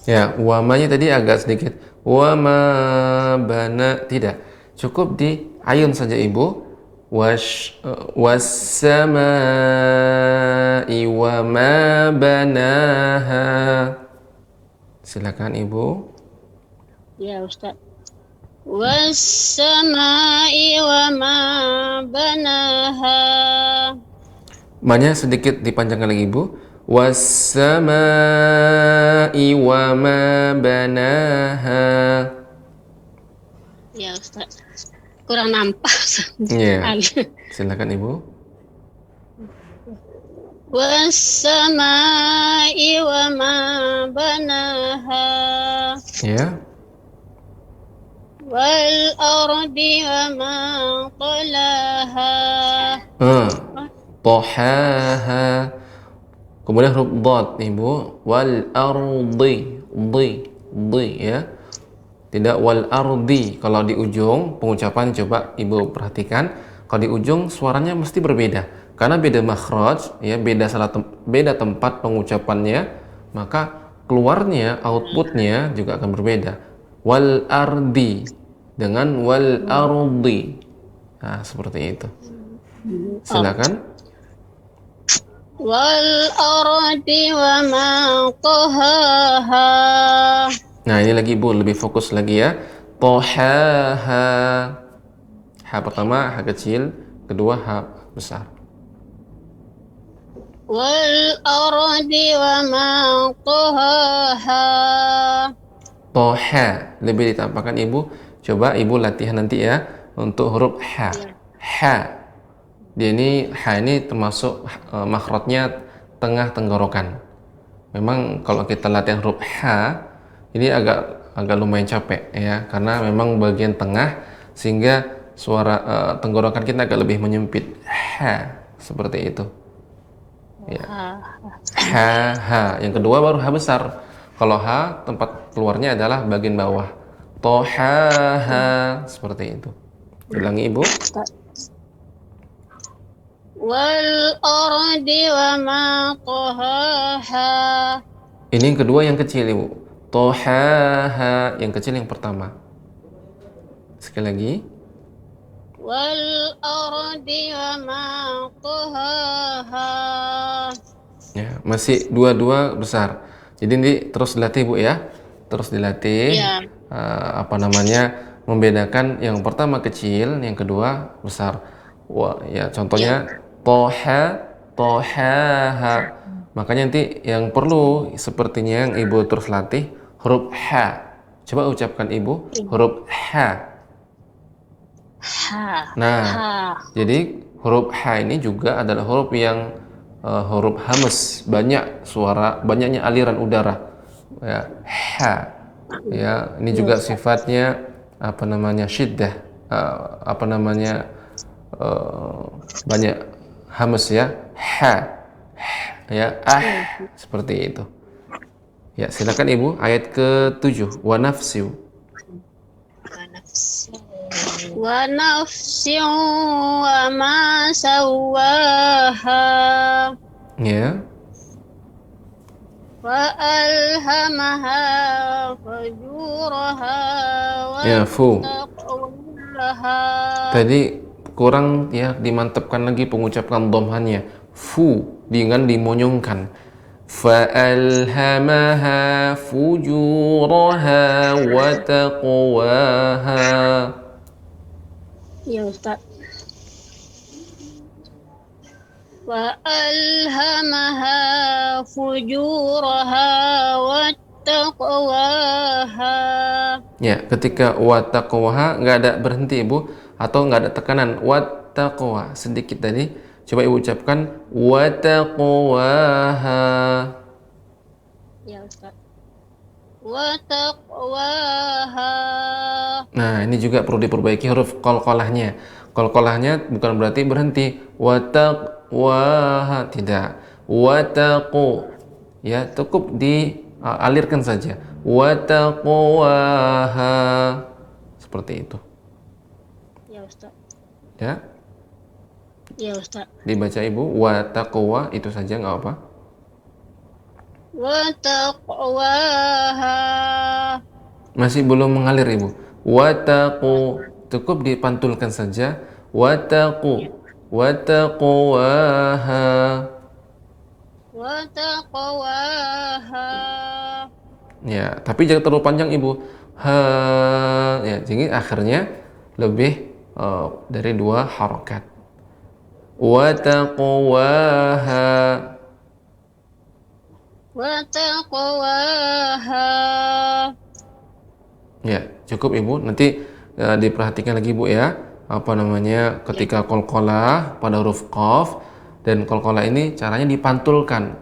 Ya, wamanya tadi agak sedikit. Wama bana, tidak. Cukup di ayun saja Ibu. Wassamai wa ma banaha. Silakan Ibu. Ya Ustaz. Wassamai wa ma banaha. Manya sedikit dipanjangkan lagi Ibu. Wassamai wa ma banaha. Ya Ustaz. Kurang nampak. Ya, silakan Ibu. Wassamai wa ma banaha. Ya. Wal ardi wa ma talaha. Tahaha. Kemudian huruf dad Ibu. Wal ardi, di ya. Tidak wal ardi. Kalau di ujung pengucapan coba Ibu perhatikan, kalau di ujung suaranya mesti berbeda. Karena beda makhraj, ya, beda tempat pengucapannya, maka keluarnya, outputnya juga akan berbeda. Wal ardi dengan wal ardi. Nah, seperti itu. Silakan. Wal ardi wa ma tahaha. Nah, ini lagi Ibu lebih fokus lagi ya. Tahaha. Ha pertama ha kecil, kedua ha besar. Wal ardi wa ma tahaha. Toha lebih ditampakkan Ibu. Coba Ibu latihan nanti ya untuk huruf ha. Ha. Dia ini ha ini termasuk makhrajnya tengah tenggorokan. Memang kalau kita latihan huruf ha ini agak lumayan capek ya, karena memang bagian tengah sehingga suara tenggorokan kita agak lebih menyempit. Ha, seperti itu. Ya. Ha, ha. Yang kedua baru ha besar. Kalau ha tempat keluarnya adalah bagian bawah. Tohaha, seperti itu. Ulangi Ibu. Wal ardi wa ma tahaha. Ini yang kedua yang kecil Ibu. Tohaha, yang kecil yang pertama. Sekali lagi. Wal ardi wa ma tahaha. Ya, masih dua-dua besar. Jadi ini terus dilatih Bu ya. Terus dilatih. Ya. Membedakan yang pertama kecil, yang kedua besar. Wah, ya contohnya toha, tohaha. Makanya nanti yang perlu sepertinya yang Ibu terus latih huruf ha. Coba ucapkan Ibu huruf ha. Ha. Nah, Ha. jadi huruf ha ini juga adalah huruf yang huruf hamas, banyak suara, banyaknya aliran udara. Ya, ha. Ya, ini juga sifatnya syiddah, banyak hamas ya. Ha. Ya, seperti itu. Ya, silakan Ibu ayat ke-7 wa nafsiu. Wa nafsin wa ma sawaha. Ya. Wa alhamaha fujuraha wa Ya, fu. taqwaha. Tadi kurang ya, dimantapkan lagi pengucapan dhammannya. Fu dengan dimonyongkan. Fa'alhamaha fujuraha wa taqwaha. Ya Ustaz. Wa alhamaha fujuraha wa taqwaha. Ya, ketika wa taqwaha nggak ada berhenti Ibu, atau nggak ada tekanan. Wa taqwa sedikit tadi. Coba Ibu ucapkan wa taqwaha. Ya Ustaz. Wa taqwaha. Nah, ini juga perlu diperbaiki huruf qalqalahnya. Qalqalahnya bukan berarti berhenti. Wa taqwaha, tidak. Wa taqu. Ya, cukup dialirkan saja. Wa taqwaha. Seperti itu. Ya Ustaz. Ya. Ya Ustaz. Dibaca Ibu, wa taqwa itu saja nggak apa. Wa taqwaha. Masih belum mengalir Ibu. Wa taqu, cukup dipantulkan saja. Wa taqu, wa taqwaha. Wa taqwaha. Ya, tapi jangan terlalu panjang Ibu. Ha, ya, jadi akhirnya lebih dari 2 harokat. Wa taqwaha. Wa taqwaha. Ya, cukup Ibu. Nanti diperhatikan lagi Ibu ya. Apa namanya? Ketika qalqalah pada huruf qaf dan qalqalah ini caranya dipantulkan.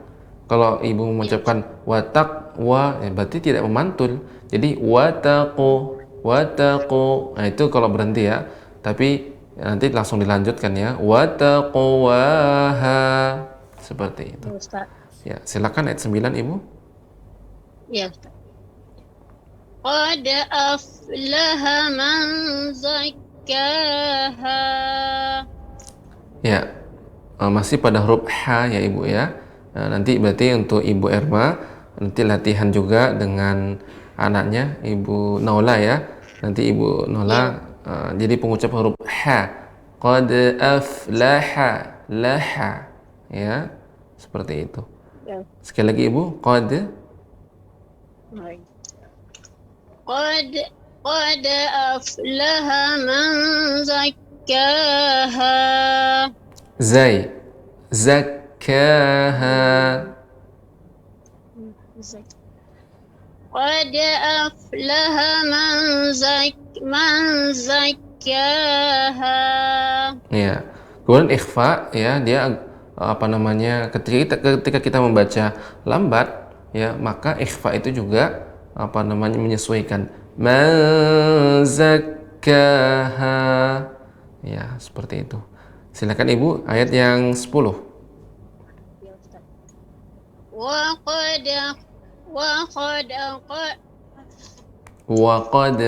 Kalau Ibu mengucapkan wa taqwa, ya berarti tidak memantul. Jadi wa taqu, wa taqu. Nah, itu kalau berhenti ya. Tapi nanti langsung dilanjutkan ya. Wa taqwaha. Seperti itu. Ya Ustaz. Ya, silakan ayat 9 Ibu. Ya Ustaz. Qad aflaha man zakkaha. Ya, masih pada huruf ha ya Ibu ya. Nanti berarti untuk Ibu Erma nanti latihan juga dengan anaknya Ibu Naula ya. Nanti Ibu Naula jadi pengucap huruf ha. Qad aflaha, laha ya. Seperti itu. Ya. Sekali lagi Ibu, qad. Baik. Qad aflaha man zakkaha. Zai, zakkaha. Qad aflaha man zakkaha. Ya. Kemudian ikhfa ya, dia apa namanya? Ketika kita membaca lambat ya, maka ikhfa itu juga apa namanya menyesuaikan. Man zakkaha. Ya, seperti itu. Silakan Ibu ayat yang 10. Wa qad Wa qad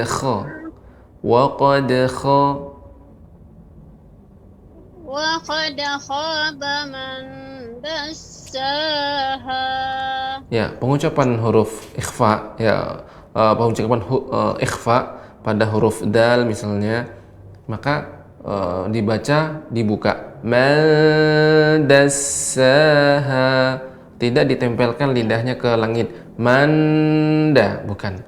kha. Wa qad kha. wa qad khaba man dassaha. Ya, pengucapan huruf ikhfa ya, pengucapan ikhfa pada huruf dal misalnya, maka dibaca dibuka. Mandassaha, tidak ditempelkan lidahnya ke langit. Manda, bukan.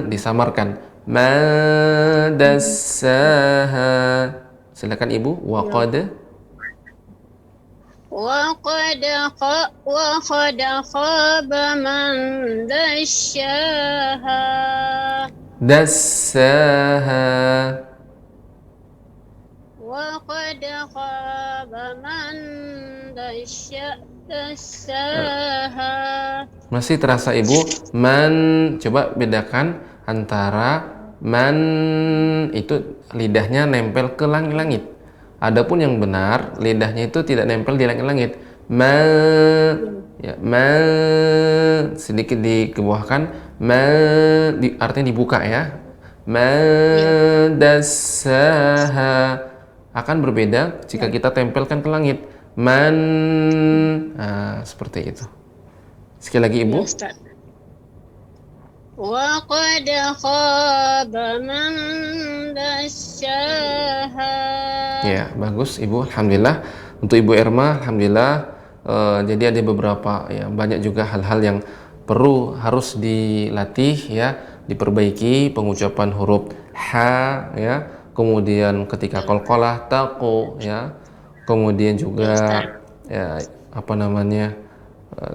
Disamarkan. Mandassaha. Silakan Ibu. Waqad. Wa qad khaba man dassaha. Dassaha. Wa qad khaba man dassaha. Masih terasa Ibu? Man, coba bedakan antara man itu lidahnya nempel ke langit-langit. Adapun yang benar, lidahnya itu tidak nempel di langit-langit. Ya, sedikit dikebawahkan. Artinya dibuka ya. Dassaha. Akan berbeda jika kita tempelkan ke langit. Seperti itu. Sekali lagi Ibu. Wa qad khaba man dassaha. Ya, bagus Ibu. Alhamdulillah. Untuk Ibu Erma, alhamdulillah. Jadi ada beberapa ya, banyak juga hal-hal yang harus dilatih ya, diperbaiki pengucapan huruf ha ya. Kemudian ketika qalqalah taqu ya. Kemudian juga ya apa namanya?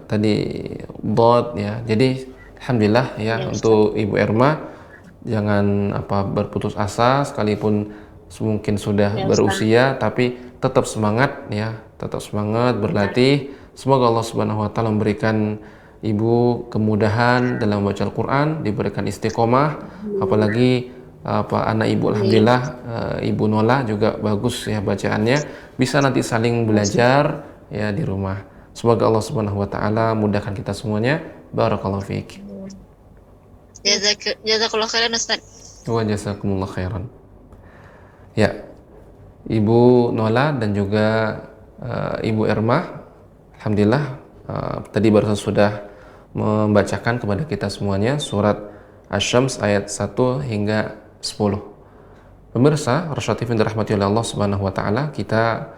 Tadi dot ya. Jadi alhamdulillah ya, untuk Ibu Erma jangan berputus asa sekalipun mungkin sudah berusia, tapi tetap semangat ya, tetap semangat berlatih. Semoga Allah Subhanahu wa taala memberikan Ibu kemudahan dalam membaca Al-Qur'an, diberikan istiqomah, apalagi anak Ibu alhamdulillah Ibu Nola juga bagus ya bacaannya, bisa nanti saling belajar ya di rumah. Semoga Allah Subhanahu wa taala mudahkan kita semuanya. Barakallahu fiik. Jazakallah khairan Ustaz. Wa jazakumullah khairan. Ya. Ibu Nola dan juga Ibu Erma. Alhamdulillah tadi baru sudah membacakan kepada kita semuanya surat Asy-Syams ayat 1 hingga 10. Pemirsa Rosyad TV yang dirahmati oleh Allah Subhanahu wa taala, kita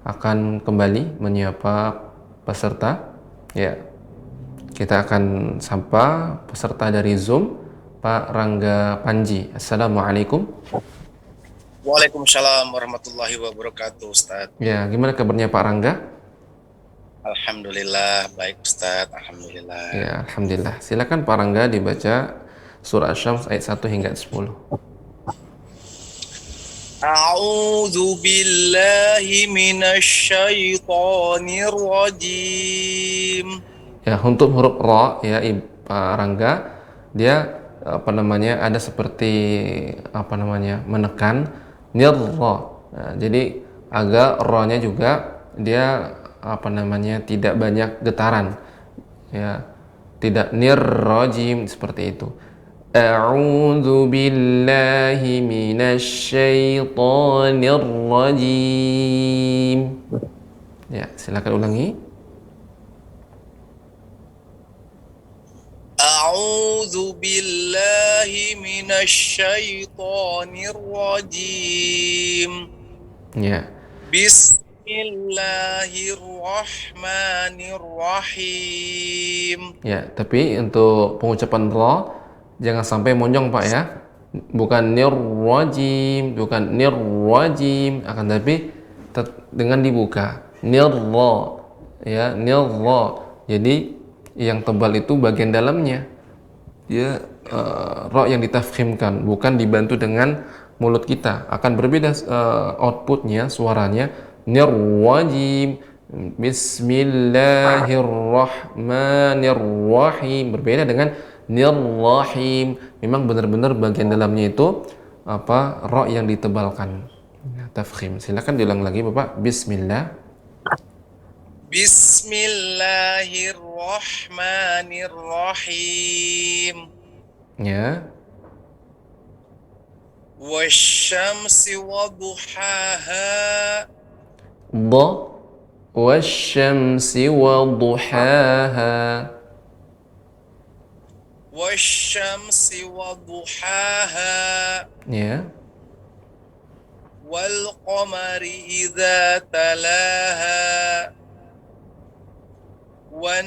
akan kembali menyapa peserta. Ya. Kita akan sapa peserta dari Zoom, Pak Rangga Panji. Assalamualaikum. Waalaikumsalam warahmatullahi wabarakatuh, Ustaz. Ya, gimana kabarnya Pak Rangga? Alhamdulillah, baik Ustaz, Alhamdulillah. Ya, Alhamdulillah. Silakan Pak Rangga dibaca surah Asy-Syams ayat 1 hingga 10. A'udzu billahi minasyaitonir rajim. Ya, untuk huruf ra ya Pak Rangga, dia ada seperti menekan nirra. Nah, jadi agak ra-nya juga dia tidak banyak getaran. Ya, tidak nirrajim seperti itu. A'udzu billahi minasyaitonir rajim. Ya, silakan ulangi. A'udzu billahi minasyaitonir rajim. Ya. Bismillahirrahmanirrahim. Ya, tapi untuk pengucapan ra jangan sampai monjong Pak ya. Bukan nirrajim, akan tapi dengan dibuka. Nirra. Ya, nirra. Jadi yang tebal itu bagian dalamnya. Dia ra yang ditafkhimkan, bukan dibantu dengan mulut kita. Akan berbeda outputnya, suaranya. Nirrajim, bismillahirrahmanirrahim, berbeda dengan nirrahim. Memang benar-benar bagian dalamnya itu ra yang ditebalkan, tafkhim. Silakan diulang lagi Bapak. Bismillahirrahmanirrahim. Ya. Wasyamsi waduhaha. Wasyamsi waduhaha. Wasyamsi waduhaha. Ya. Wal qamari idza talaha. Wan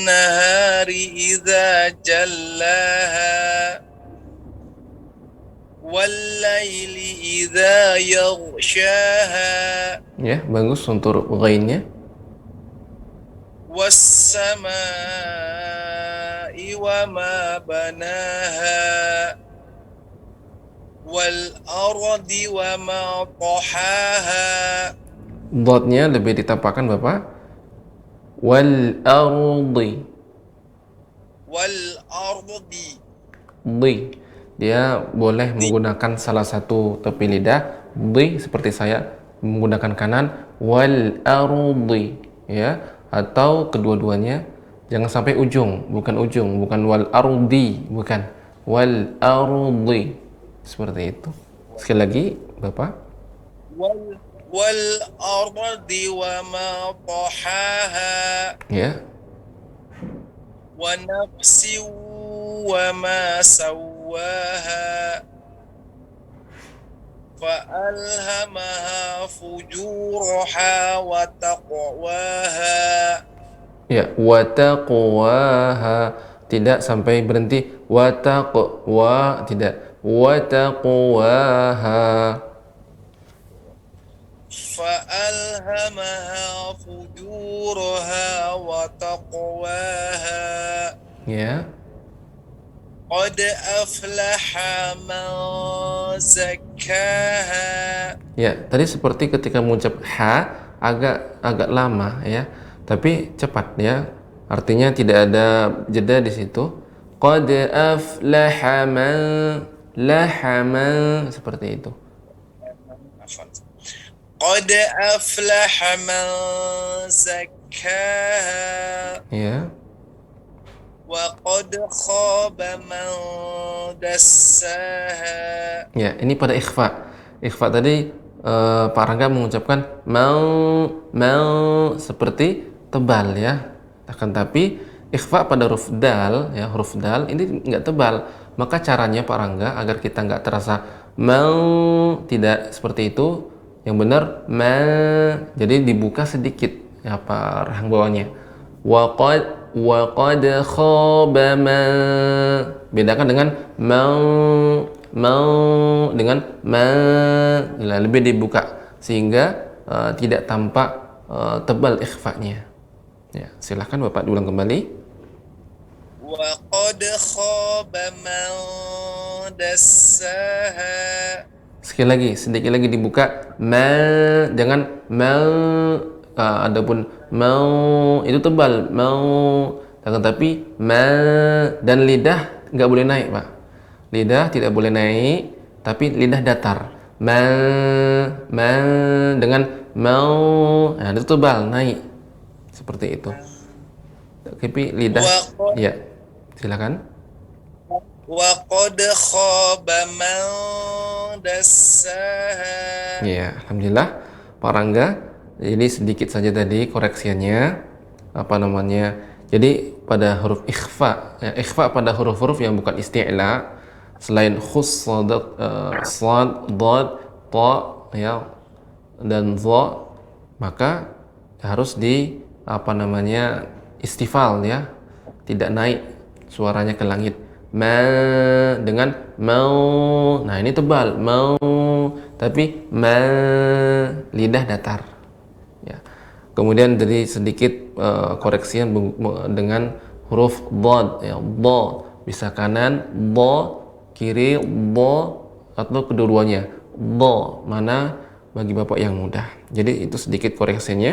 nahari idza jallaha. Wal laili idza yaghshaha. Ya, bagus untuk ghainnya. Was samaa'i wa ma banaha. Wal ardi wa ma tahaha. Dotnya lebih ditampakkan Bapak. Wal ardi. Wal ardi. Di. Dia boleh menggunakan salah satu tepi lidah. Di seperti saya menggunakan kanan. Wal ardi. Ya, atau kedua-duanya jangan sampai ujung, bukan wal ardi, bukan wal ardi. Seperti itu. Sekali lagi, Bapak. Wal ardi wa ma tahaha. Ya. Wa nafsi wa ma sawwaha. Fa alhamaha fujuraha wa taqwaha. Ya, wa taqwaha. Tidak sampai berhenti wa taqwa, tidak. Wa taqwaha. Fa alhamaha fujuraha wa taqwaha. Ya. Qad aflaha man zakkaha. Ya, tadi seperti ketika mengucap ha agak lama ya, tapi cepat ya. Artinya tidak ada jeda di situ. Qad aflaha man seperti itu. Qad aflaha man zakkaha. Ya. Wa qad khaba man dassaha. Ya, ini pada ikhfa. Ikhfa tadi Pak Rangga mengucapkan mau seperti tebal ya. Akan tapi ikhfa pada huruf dal ya, huruf dal ini nggak tebal. Maka caranya Pak Rangga agar kita nggak terasa mau tidak seperti itu, yang benar jadi dibuka sedikit ya Pak rahang bawahnya. Wa qad khaba ma. Bedakan dengan mau dengan lebih dibuka sehingga tidak tampak tebal ikhfanya. Ya, silahkan Bapak diulang kembali. Wa qad khaba man dassaha. Sekali lagi, sedikit lagi dibuka. Jangan adapun mau itu tebal, akan tapi dan lidah nggak boleh naik, Pak. Lidah tidak boleh naik, tapi lidah datar. Dengan nah itu tebal, naik. Seperti itu. Tapi lidah, ya, silakan. Wa qad khaba man dassaha. Ya, alhamdulillah Pak Rangga. Ini sedikit saja tadi koreksiannya. Jadi pada huruf ikhfa, ya, ikhfa pada huruf-huruf yang bukan isti'la selain khus, sad, dad, ta ya dan dha, maka harus di istifal ya, tidak naik suaranya ke langit. Dengan mau, nah ini tebal mau, tapi lidah datar ya. Kemudian dari sedikit koreksian dengan huruf dad ya, dha bisa kanan, dha kiri, dha atau kedua-duanya, dha mana bagi Bapak yang mudah. Jadi itu sedikit koreksinya.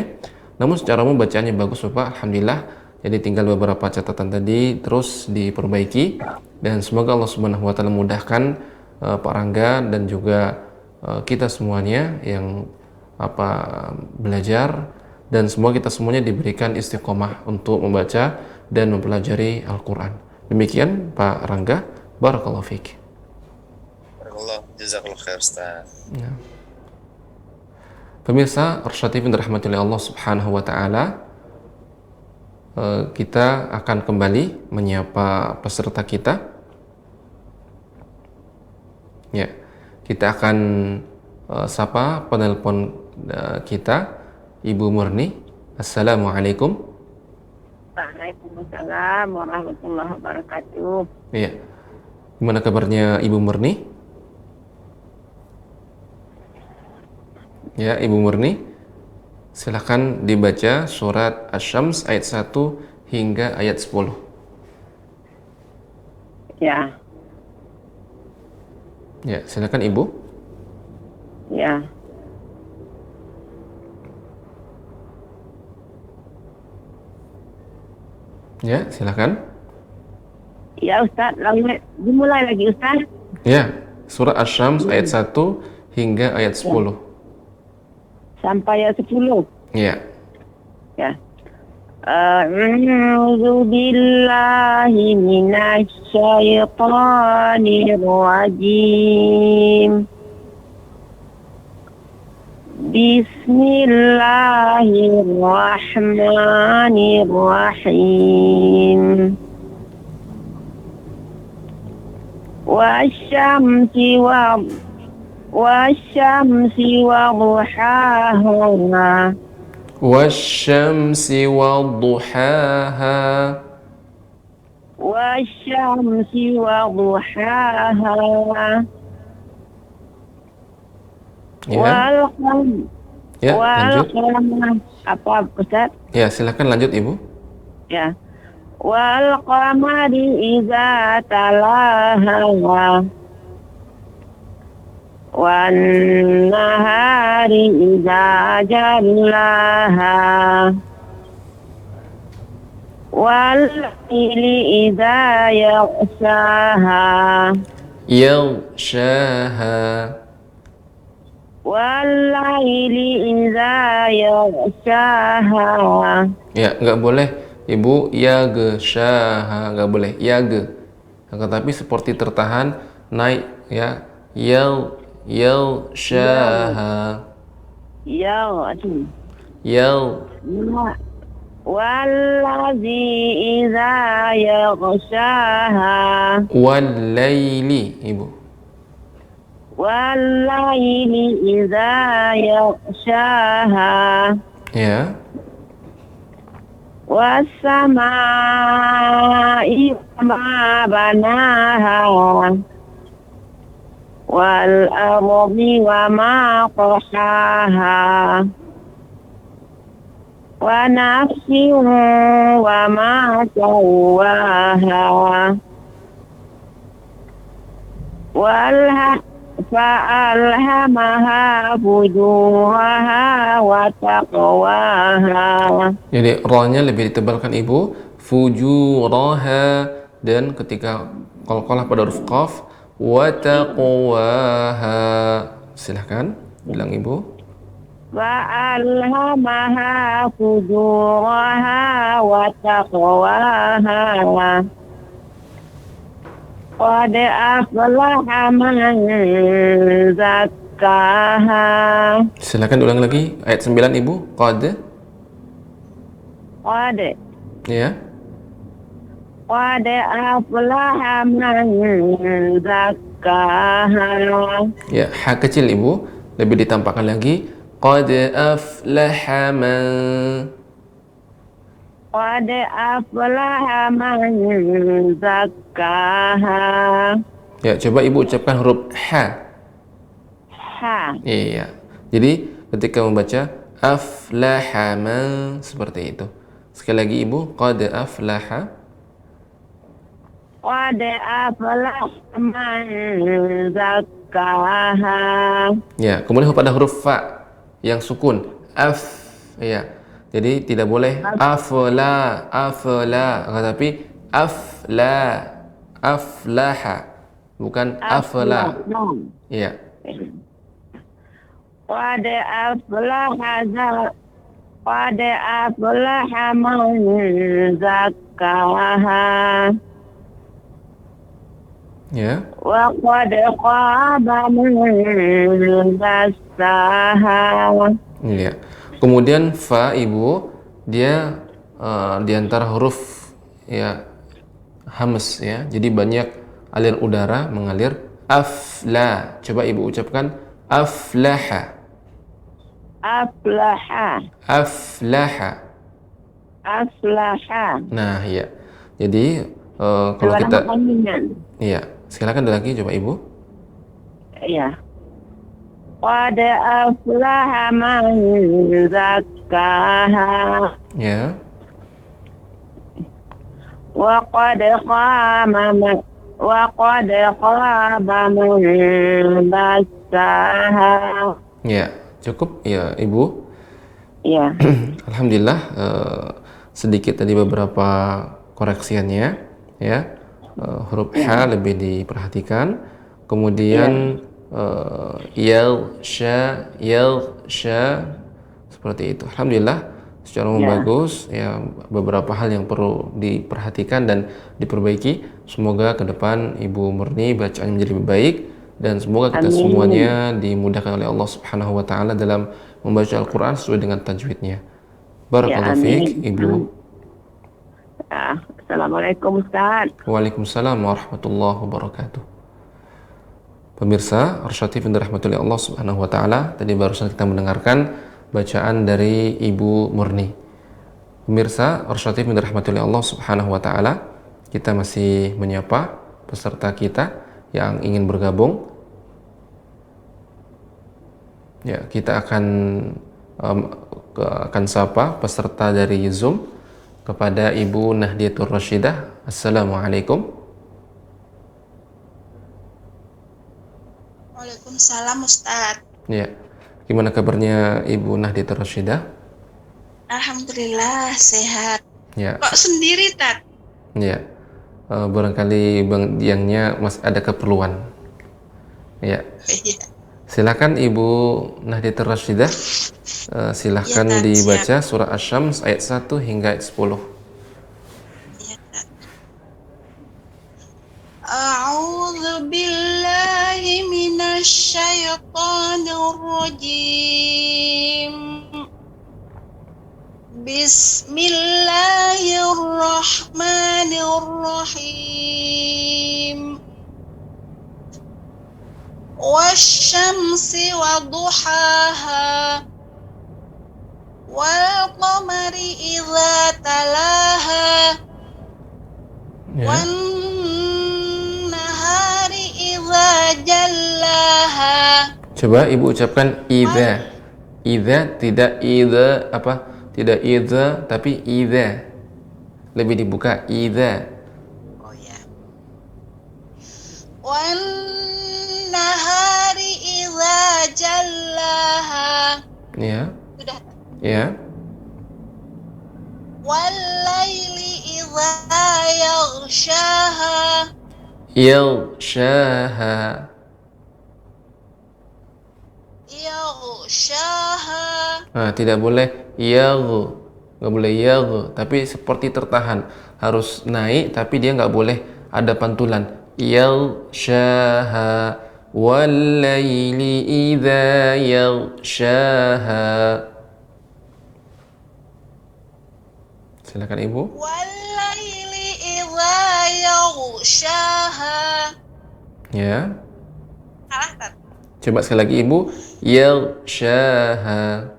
Namun secara umum bacaannya bagus Bapak, alhamdulillah. Jadi tinggal beberapa catatan tadi terus diperbaiki dan semoga Allah Subhanahu wa taala mudahkan Pak Rangga dan juga kita semuanya yang belajar, dan semoga kita semuanya diberikan istiqomah untuk membaca dan mempelajari Al-Qur'an. Demikian Pak Rangga, barakallahu fiik. Barakallah, jazakallahu khair Ustaz. Ya. Pemirsa Arsyad TV dirahmati Allah Subhanahu wa taala, kita akan kembali menyapa peserta kita. Ya, kita akan sapa penelpon kita, Ibu Murni. Assalamualaikum. Waalaikumsalam warahmatullahi wabarakatuh. Iya. Gimana kabarnya Ibu Murni? Ya, Ibu Murni. Silakan dibaca surat Asy-Syams ayat 1 hingga ayat 10. Ya. Ya, silakan Ibu. Ya. Ya, silakan. Ya Ustaz, dimulai lagi Ustaz. Ya, surat Asy-Syams ayat 1 hingga ayat 10. Sampai ayat 10. Ya. Ya. A'udzu billahi minasy syaithanir rajim. Bismillahirrahmanirrahim. Wasyamsi waduhaha. Wasyamsi waduhaha. Wasyamsi waduhaha. Ya. Ya, lanjut. Apa Ustaz? Ya, silakan lanjut Ibu. Ya. Wal qamari idza talaha. Wan nahari idza jallaha. Wal laili idza yaghshaha. Yaghshaha. Wal laili idza yaghshaha. Ya, nggak boleh Ibu yaghshaha, nggak boleh yag. Tetapi seperti tertahan naik ya. yaghshaha. Wallazi idza yaghshaha. Wal-laili, Ibu. Wallaili idza yaghshaha. Ya. Was-samaa'i ma banaha. Wal ardi wa ma qahaha. Wa nafsin wa ma sawaha. Fa'alhamaha fujuraha wa taqwaha. Jadi ra-nya lebih ditebalkan Ibu. Fujuraha, dan ketika qalqalah pada huruf qaf, wa taqwaha. Silahkan bilang Ibu. Fa'alhamaha fujuraha wa taqwaha. Qad aflaha man zakkaha. Silakan ulang lagi ayat 9 Ibu. Qad. Ya. Qad aflaha man zakkaha. Ya, ha kecil Ibu, lebih ditampakkan lagi. Qad aflaha man. Qad aflaha man zakkaha. Ya, coba Ibu ucapkan huruf ha. Iya. Jadi ketika membaca aflaha man, seperti itu. Sekali lagi Ibu, qad aflaha. Qad aflaha man zakkaha. Ya, kemudian pada huruf fa yang sukun, af. Ya. Jadi tidak boleh afla, tapi aflaha, bukan afla. Iya. Qad aflaha man zakkaha. Ya. Wa qad khaba man dassaha. Iya. Kemudian fa Ibu, dia di antara huruf ya hams ya. Jadi banyak aliran udara mengalir. Afla. Coba Ibu ucapkan aflaha. Aflaha. Nah, ya. Jadi kalau kita iya, silakan lagi coba Ibu. Iya. Qad aflaha man zakkaha. Ya. Wa qad khaba man dassaha. Ya, cukup ya Ibu. Iya. Alhamdulillah, sedikit tadi beberapa koreksiannya ya. Huruf H lebih diperhatikan. Kemudian yaghsha seperti itu. Alhamdulillah secara umum bagus ya. Beberapa hal yang perlu diperhatikan dan diperbaiki. Semoga ke depan Ibu Murni bacaannya menjadi lebih baik, dan semoga kita semuanya dimudahkan oleh Allah Subhanahu wa taala dalam membaca Al-Qur'an sesuai dengan tajwidnya. Barakallahu fiik Ibu. Assalamualaikum Ustaz. Waalaikumsalam warahmatullahi wabarakatuh. Pemirsa Arsyad yang dirahmati oleh Allah Subhanahu wa taala, tadi barusan kita mendengarkan bacaan dari Ibu Murni. Pemirsa Arsyad yang dirahmati oleh Allah Subhanahu wa taala, kita masih menyapa peserta kita yang ingin bergabung. Ya, kita akan sapa peserta dari Zoom kepada Ibu Nahdiatur Rasyidah. Assalamualaikum. Waalaikumsalam Ustaz. Ya, gimana kabarnya Ibu Nahdiatur Rasyidah? Alhamdulillah sehat. Ya. Kok sendiri Tat? Ya, barangkali Bang Diangnya masih ada keperluan. Ya. Silakan Ibu Nahdiatur Rasyidah. Silahkan ya, dibaca surah Asy-Syams ayat 1 hingga ayat 10. Ya, A'udzu A'udzu billahi minasyaitonir rajim. Bismillahirrahmanirrahim. Wasyamsi waduhaha wal qamari idza talaha wan nahari idza jallaha. Coba ibu ucapkan idza. Idza tidak idza apa? Tidak idza tapi idza. Lebih dibuka idza. Oh ya. Wan nahari idza jallaha. Ya. Sudah. Ya. Wal laili idza yaghshaha. Yaghshaha. Yaghshaha. Nah, tidak boleh nggak boleh tapi seperti tertahan, harus naik tapi dia nggak boleh ada pantulan. Yaghshaha wal-laili idza yaghshaha. Silakan ibu. Wal-laili idza yaghshaha. Ya. Salah tak? Coba sekali lagi ibu. Yaghshaha.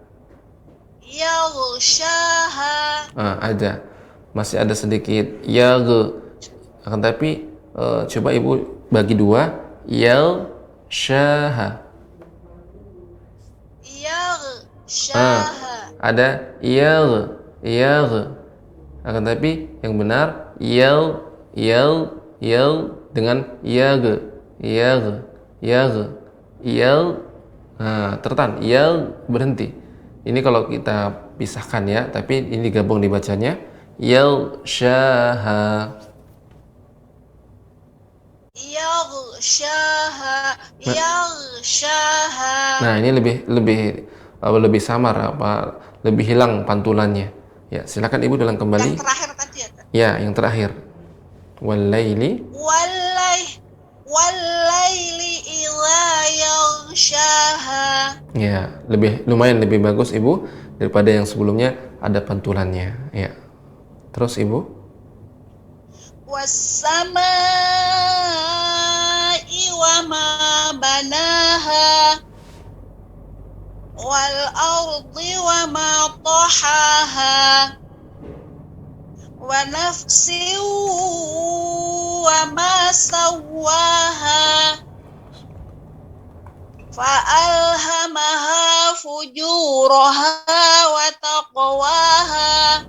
Yaghshaha. Ada. Masih ada sedikit akan tapi coba ibu bagi dua. Yaghshaha. Yaghshaha. Ada akan tapi yang benar dengan tertahan, berhenti. Ini kalau kita pisahkan ya, tapi ini gabung dibacanya yaghshaha. Nah, ini lebih samar lebih hilang pantulannya. Ya, silakan ibu ulang kembali. Yang terakhir tadi ya. Ya, yang terakhir. Wal-laili idza yaghshaha. Ya, lumayan lebih bagus ibu daripada yang sebelumnya ada pantulannya. Ya. Terus ibu. Was-samaa'i wa ma banaha wal ardi wa ma tahaha wa nafsin wa ma sawwaha fa'alhamaha fujuraha wa taqwaha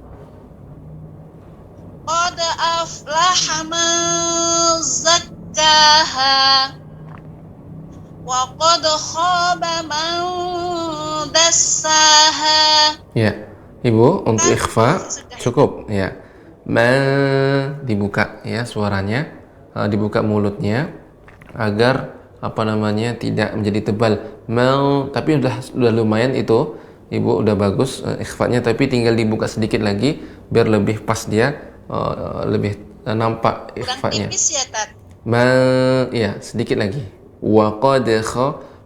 qad aflaha man zakkaha wa qad khaba man dassaha. Ya, ibu untuk ikhfa cukup ya. Dibuka ya suaranya, dibuka mulutnya agar tidak menjadi tebal. Tapi udah lumayan itu ibu, udah bagus ikhfanya, tapi tinggal dibuka sedikit lagi biar lebih pas dia, lebih nampak ikhfanya. Kurang tipis ya, Tat? Ya, sedikit lagi. Wa qad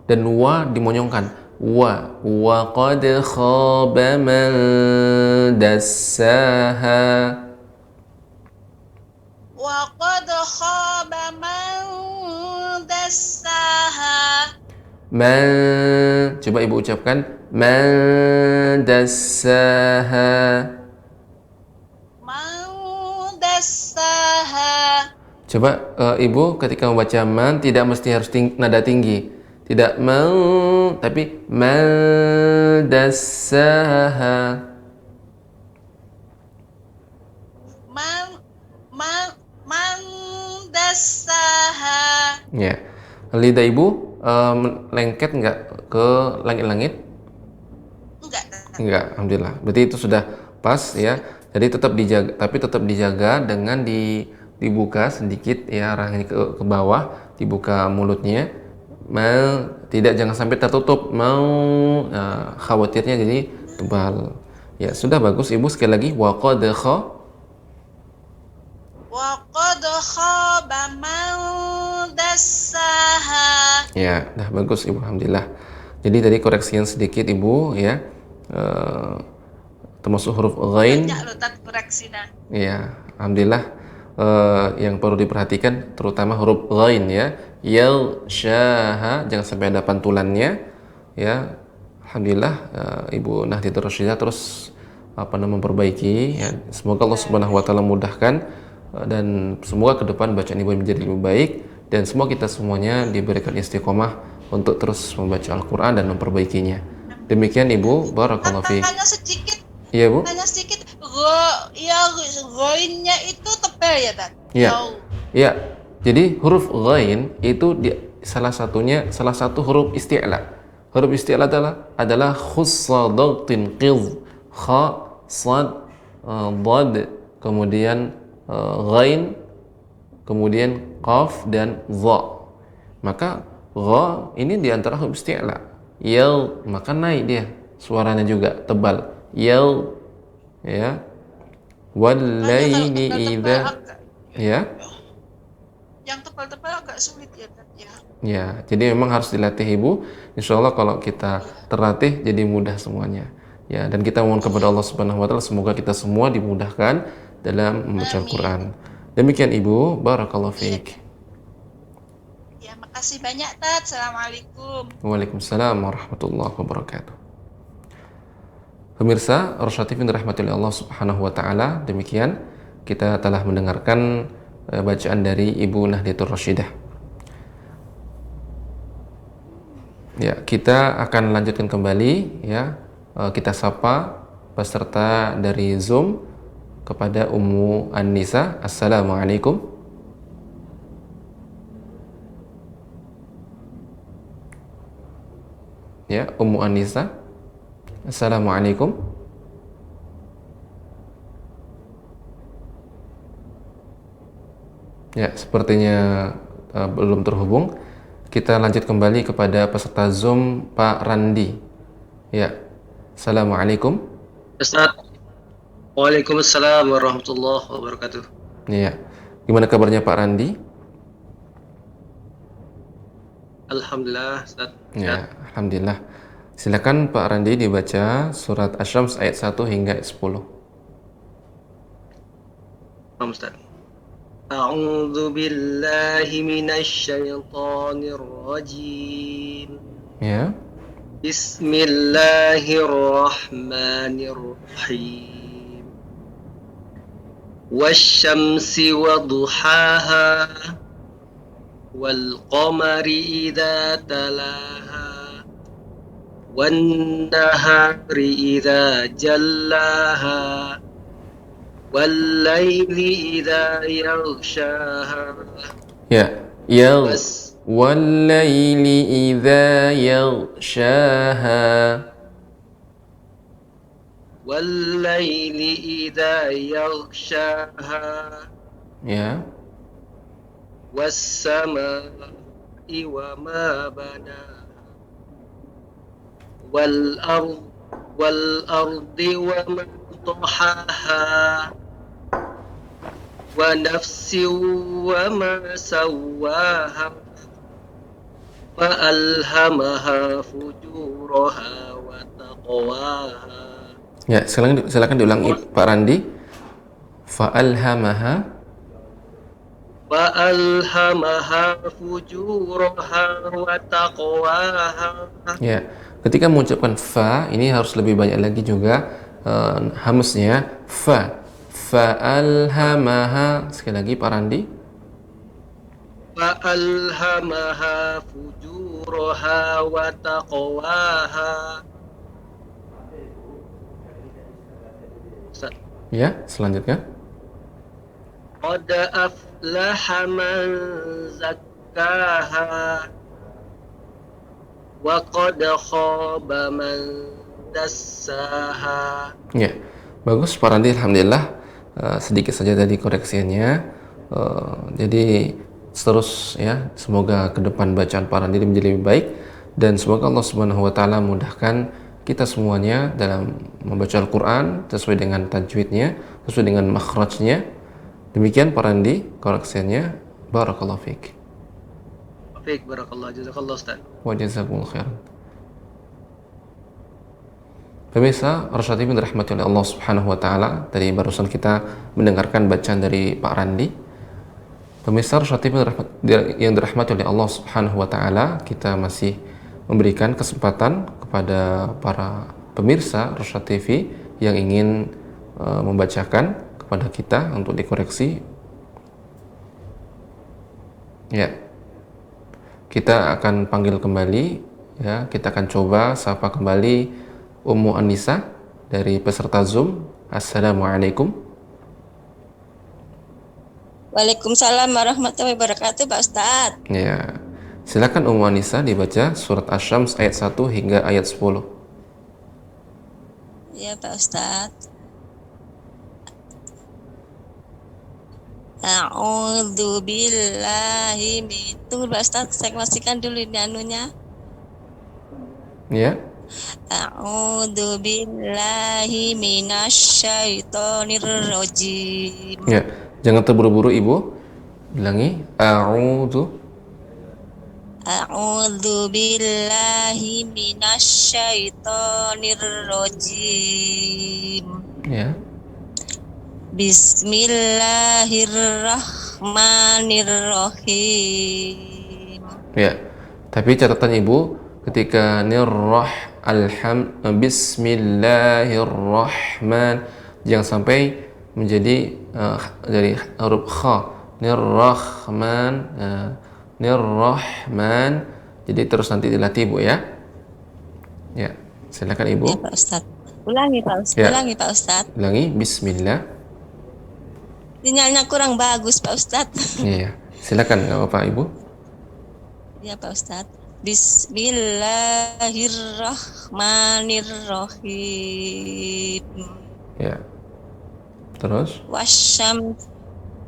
dan wa dimonyongkan. Wa qad khaba man dassaha. Wa qad khaba man dassaha. Coba ibu ucapkan man dassaha. Man dassaha. Coba ibu ketika membaca man tidak mesti harus nada tinggi. Tidak tapi man dassaha. Man dassaha. Ya. Lidah ibu lengket nggak ke langit-langit? Enggak, alhamdulillah. Berarti itu sudah pas ya. Jadi tetap dijaga dengan dibuka sedikit ya, arahnya ke bawah, dibuka mulutnya. Jangan sampai tertutup. Khawatirnya jadi tebal. Ya, sudah bagus ibu. Sekali lagi wa qad khaba man dassaha. Ya, dah bagus Ibu, alhamdulillah. Jadi tadi koreksian sedikit Ibu ya. Termasuk huruf ghain. Banyak loh tat koreksinya. Ya, alhamdulillah. Yang perlu diperhatikan terutama huruf ghain ya. Yaghshaha, jangan sampai ada pantulannya ya. Alhamdulillah Ibu Nahdlatul Rasyidah terus memperbaiki ya. Semoga Allah Subhanahu wa taala mudahkan dan semoga ke depan bacaan Ibu menjadi lebih baik dan semua kita semuanya diberikan istiqomah untuk terus membaca Al-Qur'an dan memperbaikinya. Demikian Ibu, barakallahu fiik. Tanya sedikit, Iya, Bu? ghainnya itu tebal ya, Tat? Iya. Iya. Jadi huruf ghain itu salah satu huruf isti'la. Huruf isti'la adalah khussa dhaghtin qidh, kha, sad, dad, kemudian ghain, kemudian qaf dan dha. Maka gha ini di antara huruf isti'la. Yal, maka naik dia suaranya juga tebal. Yal, ya. Wal-laili idza, ya. Yang tebal-tebal agak sulit ya, Tat, ya. Ya, jadi memang harus dilatih Ibu. Insya Allah kalau kita terlatih jadi mudah semuanya. Ya, dan kita mohon kepada Allah Subhanahu wa taala semoga kita semua dimudahkan dalam membaca Al-Qur'an. Demikian Ibu, barakallahu fiik. Ya, makasih banyak, Tat. Assalamualaikum. Waalaikumsalam warahmatullahi wabarakatuh. Pemirsa Rosyad TV dirahmati oleh Allah Subhanahu wa taala, demikian kita telah mendengarkan bacaan dari Ibu Nahdlatul Rasyidah. Ya, kita akan lanjutkan kembali ya. Kita sapa peserta dari Zoom kepada Ummu An-Nisa. Assalamualaikum. Ya, Ummu An-Nisa. Assalamualaikum. Ya, sepertinya belum terhubung. Kita lanjut kembali kepada peserta Zoom Pak Randi. Ya, Assalamualaikum. Ustaz. Waalaikumsalam warahmatullahi wabarakatuh. Ya, gimana kabarnya Pak Randi? Alhamdulillah, Ustaz. Ya, alhamdulillah. Silakan Pak Randi dibaca surat Asy-Syams ayat 1 hingga ayat 10. Ustaz. A'udzu billahi minasy syaithanir rajim. Ya. Bismillahirrahmanirrahim. Wasyamsi wadduhaha wal qamari idza talaha wan nahari idza jallaha wal laili idza yaghshaha. Ya, وَاللَّيْلِ إِذَا يَغْشَاهَا. وَاللَّيْلِ إِذَا يَغْشَاهَا. Ya. وَالسَّمَاءِ وَمَا بَنَاهَا. وَالْأَرْضِ وَمَا طَحَاهَا. وَنَفْسٍ وَمَا سَوَّاهَا. فَأَلْهَمَهَا فُجُورَهَا وَتَقْوَاهَا. Ya, silakan diulangi Pak Randi. فَأَلْهَمَهَا فُجُورَهَا وَتَقْوَاهَا. Ya, ketika mengucapkan fa ini harus lebih banyak lagi juga hamznya fa. Fa'alhamaha, sekali lagi Pak Randi. فَأَلْهَمَهَا فُجُورَهَا وَتَقْوَاهَا. Ya, selanjutnya. قَدْ أَفْلَحَ مَنْ زَكَّاهَا وَقَدْ خَابَ مَنْ دَسَّاهَا. Ya, bagus Pak Randi, alhamdulillah. Sedikit saja tadi koreksinya. Jadi terus ya, semoga ke depan bacaan Pak Randi menjadi lebih baik dan semoga Allah Subhanahu wa taala mudahkan kita semuanya dalam membaca Al-Qur'an sesuai dengan tajwidnya, sesuai dengan makhrajnya. Demikian Pak Randi koreksinya. Barakallahu fiik. Baik, barakallah, jazakallah Ustaz. Wa jazakumullah khairan. Pemirsa, Arsyad TV dirahmati oleh Allah Subhanahu wa taala. Tadi barusan kita mendengarkan bacaan dari Pak Randi. Pemirsa Arsyad TV yang dirahmati oleh Allah Subhanahu wa taala, kita masih memberikan kesempatan kepada para pemirsa Arsyad TV yang ingin membacakan kepada kita untuk dikoreksi. Ya. Kita akan panggil kembali, ya, kita akan coba sapa kembali Ummu Anisa dari peserta Zoom. Assalamualaikum. Waalaikumsalam warahmatullahi wabarakatuh, Pak Ustadz. Ya. Silakan Ummu Anisa dibaca surat Asy-Syams ayat 1 hingga ayat 10. Ya, Pak Ustadz. A'udzu billahi min. Tunggu Pak Ustadz, saya pastikan dulu ini anunya. Ya. A'udzu billahi minasyaitonir rajim. Ya. Jangan terburu-buru Ibu. Ulangi. A'udzu billahi minasyaitonir rajim. Ya. Bismillahirrahmanirrahim. Ya. Tapi catatan Ibu, ketika Bismillahirrahman, jangan sampai menjadi dari huruf kha. Nirrahman. Jadi terus nanti dilatih Ibu ya. Ya. Silakan Ibu. Ya, Pak Ustadz. Ulangi Pak Ustadz. Ya. Ulangi Pak Ustadz. Ulangi. Bismillah. Sinyalnya kurang bagus Pak Ustadz. Iya. Silakan nggak apa-apa Ibu. Ya Pak Ustadz. Bismillahirrahmanirrahim. Ya. Terus?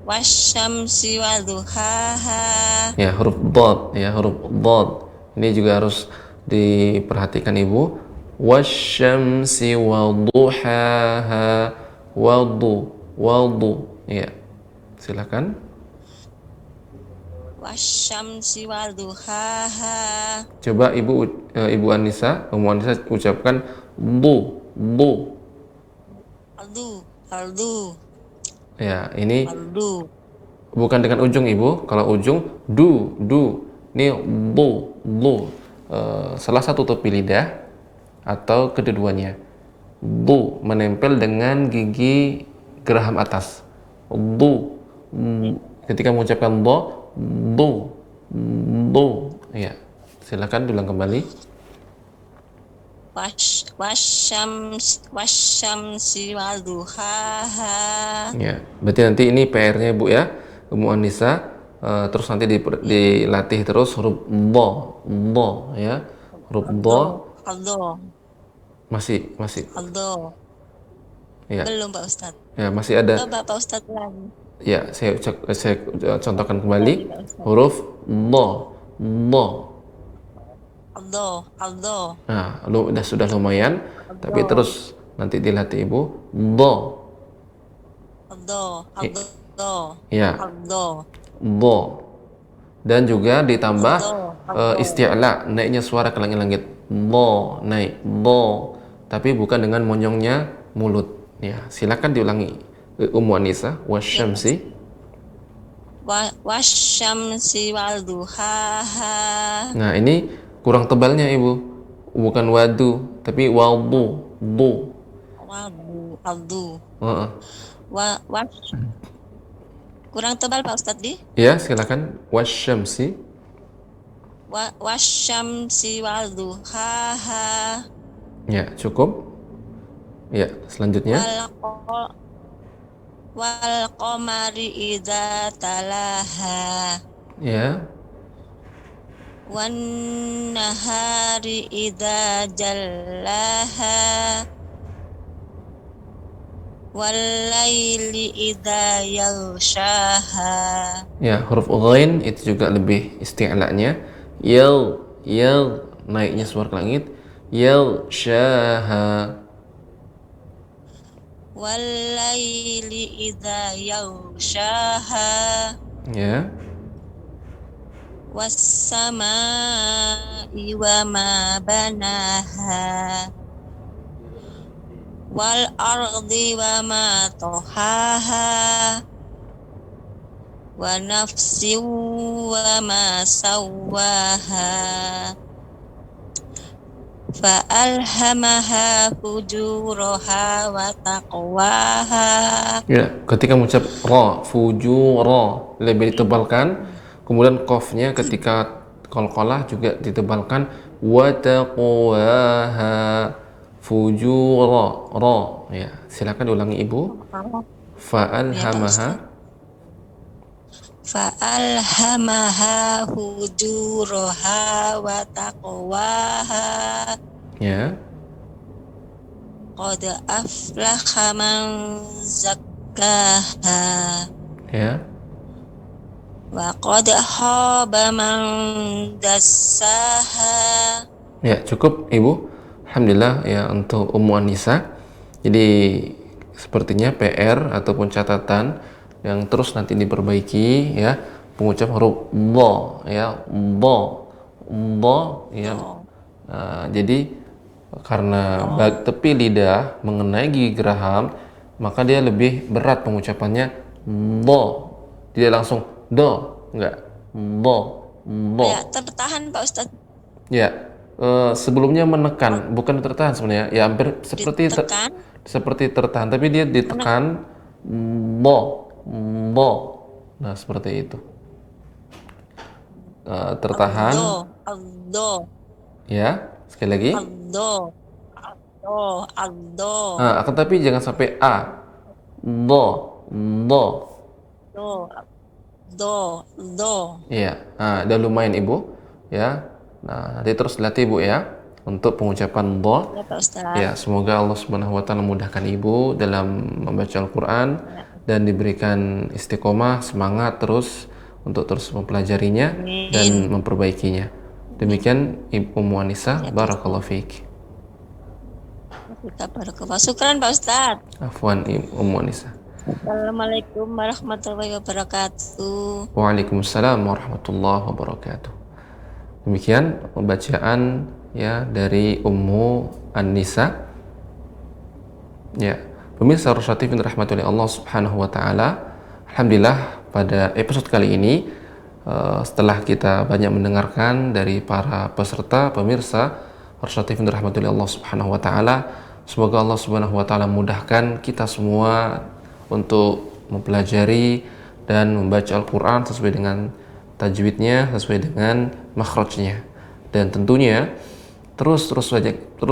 Wasyamsi wadhuhaha. Ya, huruf dhad, ya, huruf dhad. Ini juga harus diperhatikan Ibu. Wasyamsi wadhuhaha. Wadu. Ya. Silakan. Wasyamsi wadhuhaha. Coba Ibu Anissa, Ummu Anissa ucapkan du. Aldu. Ya, ini Aldu. bukan dengan ujung Ibu. Kalau ujung du. Ini du. Salah satu topi lidah atau kedua-duanya. Du menempel dengan gigi geraham atas. Du. Ketika mengucapkan du. Ya. Silakan diulang kembali. Wasyamsi wadhuhaha. Ya, berarti nanti ini PR-nya Bu ya, Ummu Anissa. Terus nanti dilatih terus huruf do ya, huruf do. Aldo. Masih. Aldo. Ya. Belum Pak Ustadz. Ya, masih ada. Coba Pak Ustadz lagi. Ya, saya contohkan kembali huruf do. Aldo. Nah, sudah lumayan, tapi terus nanti dilatih Ibu do. Aldo. Ya. Aldo. Do. Dan juga ditambah isti'la, naiknya suara ke langit-langit. Do, naik do. Tapi bukan dengan monyongnya mulut. Ya, silakan diulangi Ummu Anissa. Wasyamsi. Wasyamsi wadhuhaha. Nah, ini kurang tebalnya Ibu. Bukan wadu, tapi wadu. Du. Aldu. Kurang tebal Pak Ustadz di? Ya, silakan. Wasyamsi. Wasyamsi wadhuhaha. Ya, cukup. Ya, selanjutnya. Wal qamari idza talaha. Ya. Wan nahari idza jallaha. Wal laili idza yaghshaha. Ya, huruf ghain itu juga lebih isti'la'nya. Yal naiknya suara ke langit. Yaghshaha. Wal laili idza yaghshaha. Ya. wassama'i wa ma banaha wal ardi wa ma tohaha wa nafsi wa ma sawaha fa alhamaha fujuraha wa taqwaha. Ya, ketika mengucap ra, fujura lebih ditebalkan. Kemudian qafnya ketika qalqalah juga ditebalkan, wa taqwaha fujura ra. Ya, silakan ulangi Ibu. Fa alhamaha Fa'alhamaha fujuraha wa taqwaha. ya. Qad aflaha man zakkaha Ya. wa qad khaba man dassaha. Ya, cukup Ibu. Alhamdulillah ya untuk Ummu Anissa. Jadi sepertinya PR ataupun catatan yang terus nanti diperbaiki ya, pengucapan huruf dha ya, dha ya. Jadi karena tepi lidah mengenai gigi geraham, maka dia lebih berat pengucapannya dha. Tidak langsung do, enggak. Dha. Ya, tertahan Pak Ustadz. Ya, sebelumnya menekan, bukan tertahan sebenarnya. Ya hampir seperti seperti tertahan, tapi dia ditekan dha. Nah, seperti itu. Tertahan. Aldo. Ya, sekali lagi. Aldo. Akan tapi jangan sampai a. Do. Iya, udah lumayan Ibu. Ya. Nah, nanti terus latih Ibu ya untuk pengucapan do. Ya Pak Ustadz. Ya, semoga Allah Subhanahu wa taala memudahkan Ibu dalam membaca Al-Qur'an dan diberikan istiqomah, semangat terus untuk terus mempelajarinya dan memperbaikinya. Demikian Ibu Ummu Anissa, barakallahu fiik. Syukran Pak Ustadz. Afwan Ummu Anissa. Assalamualaikum warahmatullahi wabarakatuh. Waalaikumsalam warahmatullahi wabarakatuh. Demikian pembacaan ya dari Ummu Anissa. Ya. Pemirsa Rosyad TV yang dirahmati oleh Allah Subhanahu wa taala. Alhamdulillah pada episode kali ini setelah kita banyak mendengarkan dari para peserta pemirsa Rosyad TV yang dirahmati oleh Allah Subhanahu wa taala, semoga Allah Subhanahu wa taala memudahkan kita semua untuk mempelajari dan membaca Al-Qur'an sesuai dengan tajwidnya, sesuai dengan makhrajnya. Dan tentunya terus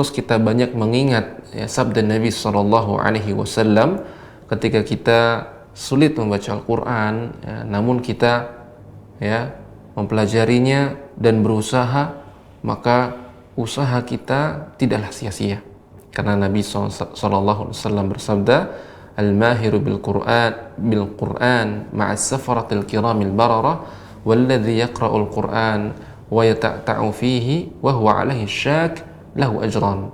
kita banyak mengingat ya, sabda Nabi SAW ketika kita sulit membaca Al-Quran ya, namun kita ya mempelajarinya dan berusaha, maka usaha kita tidaklah sia-sia karena Nabi SAW bersabda, al-mahiru bil Qur'an ma'as safaratil kiramil bararah walladhi yaqra'ul Qur'an wa yata'ta'u fihi wa huwa 'alaihi syak lahu ajran.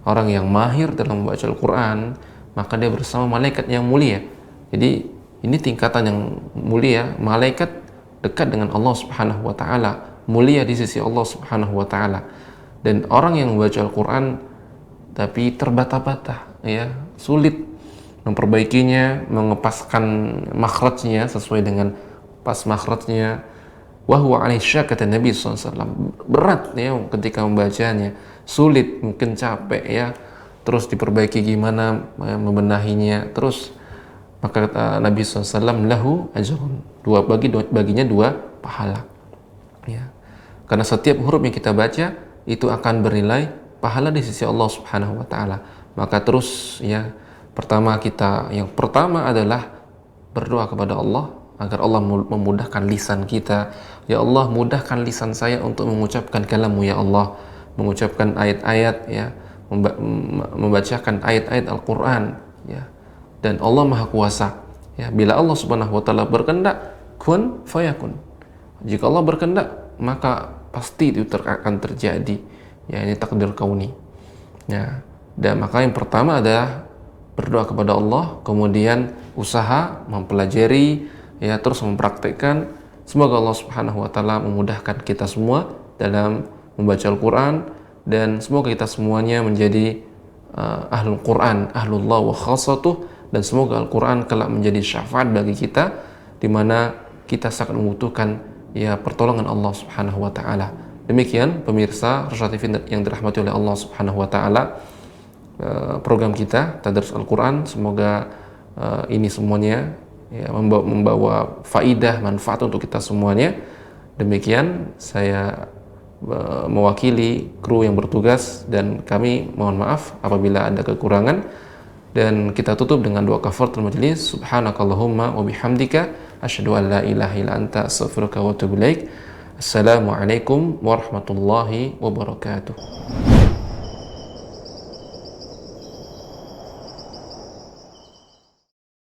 Orang yang mahir dalam membaca Al-Qur'an, maka dia bersama malaikat yang mulia. Jadi ini tingkatan yang mulia, malaikat dekat dengan Allah Subhanahu wa taala, mulia di sisi Allah Subhanahu wa taala. Dan orang yang membaca Al-Qur'an tapi terbata-bata ya, sulit memperbaikinya, mengepaskan makhrajnya sesuai dengan pas makhrajnya, wahwa alaihi kata Nabi SAW, berat ya ketika membacanya, sulit, mungkin capek ya, terus diperbaiki gimana membenahinya, terus maka kata Nabi SAW, lahu ajrun, baginya dua pahala ya, karena setiap huruf yang kita baca itu akan bernilai pahala di sisi Allah Subhanahu wa taala. Maka terus ya, yang pertama adalah berdoa kepada Allah agar Allah memudahkan lisan kita. Ya Allah, mudahkan lisan saya untuk mengucapkan kalam-Mu ya Allah, mengucapkan ayat-ayat ya, membacakan ayat-ayat Al-Qur'an ya. Dan Allah Maha Kuasa ya. Bila Allah Subhanahu wa taala berkehendak, kun fayakun. Jika Allah berkehendak, maka pasti itu akan terjadi. Ya, ini takdir kauni. Ya. Dan maka yang pertama adalah berdoa kepada Allah, kemudian usaha mempelajari ya, terus mempraktikkan Semoga Allah Subhanahu wa taala memudahkan kita semua dalam membaca Al-Qur'an, dan semoga kita semuanya menjadi ahlul Qur'an, ahlullah wa khassatuh, dan semoga Al-Qur'an kelak menjadi syafaat bagi kita di mana kita sangat membutuhkan ya pertolongan Allah Subhanahu wa taala. Demikian pemirsa Rosyad TV yang dirahmati oleh Allah Subhanahu wa taala, program kita Tadarus Al-Qur'an, semoga ini semuanya ya, membawa faidah, manfaat untuk kita semuanya. Demikian saya mewakili kru yang bertugas, dan kami mohon maaf apabila ada kekurangan, dan kita tutup dengan doa kafaratul majlis. Subhanakallahumma wa bihamdika asyhadu an la ilaha illa anta astaghfiruka wa atubu ilaik. Assalamualaikum warahmatullahi wabarakatuh.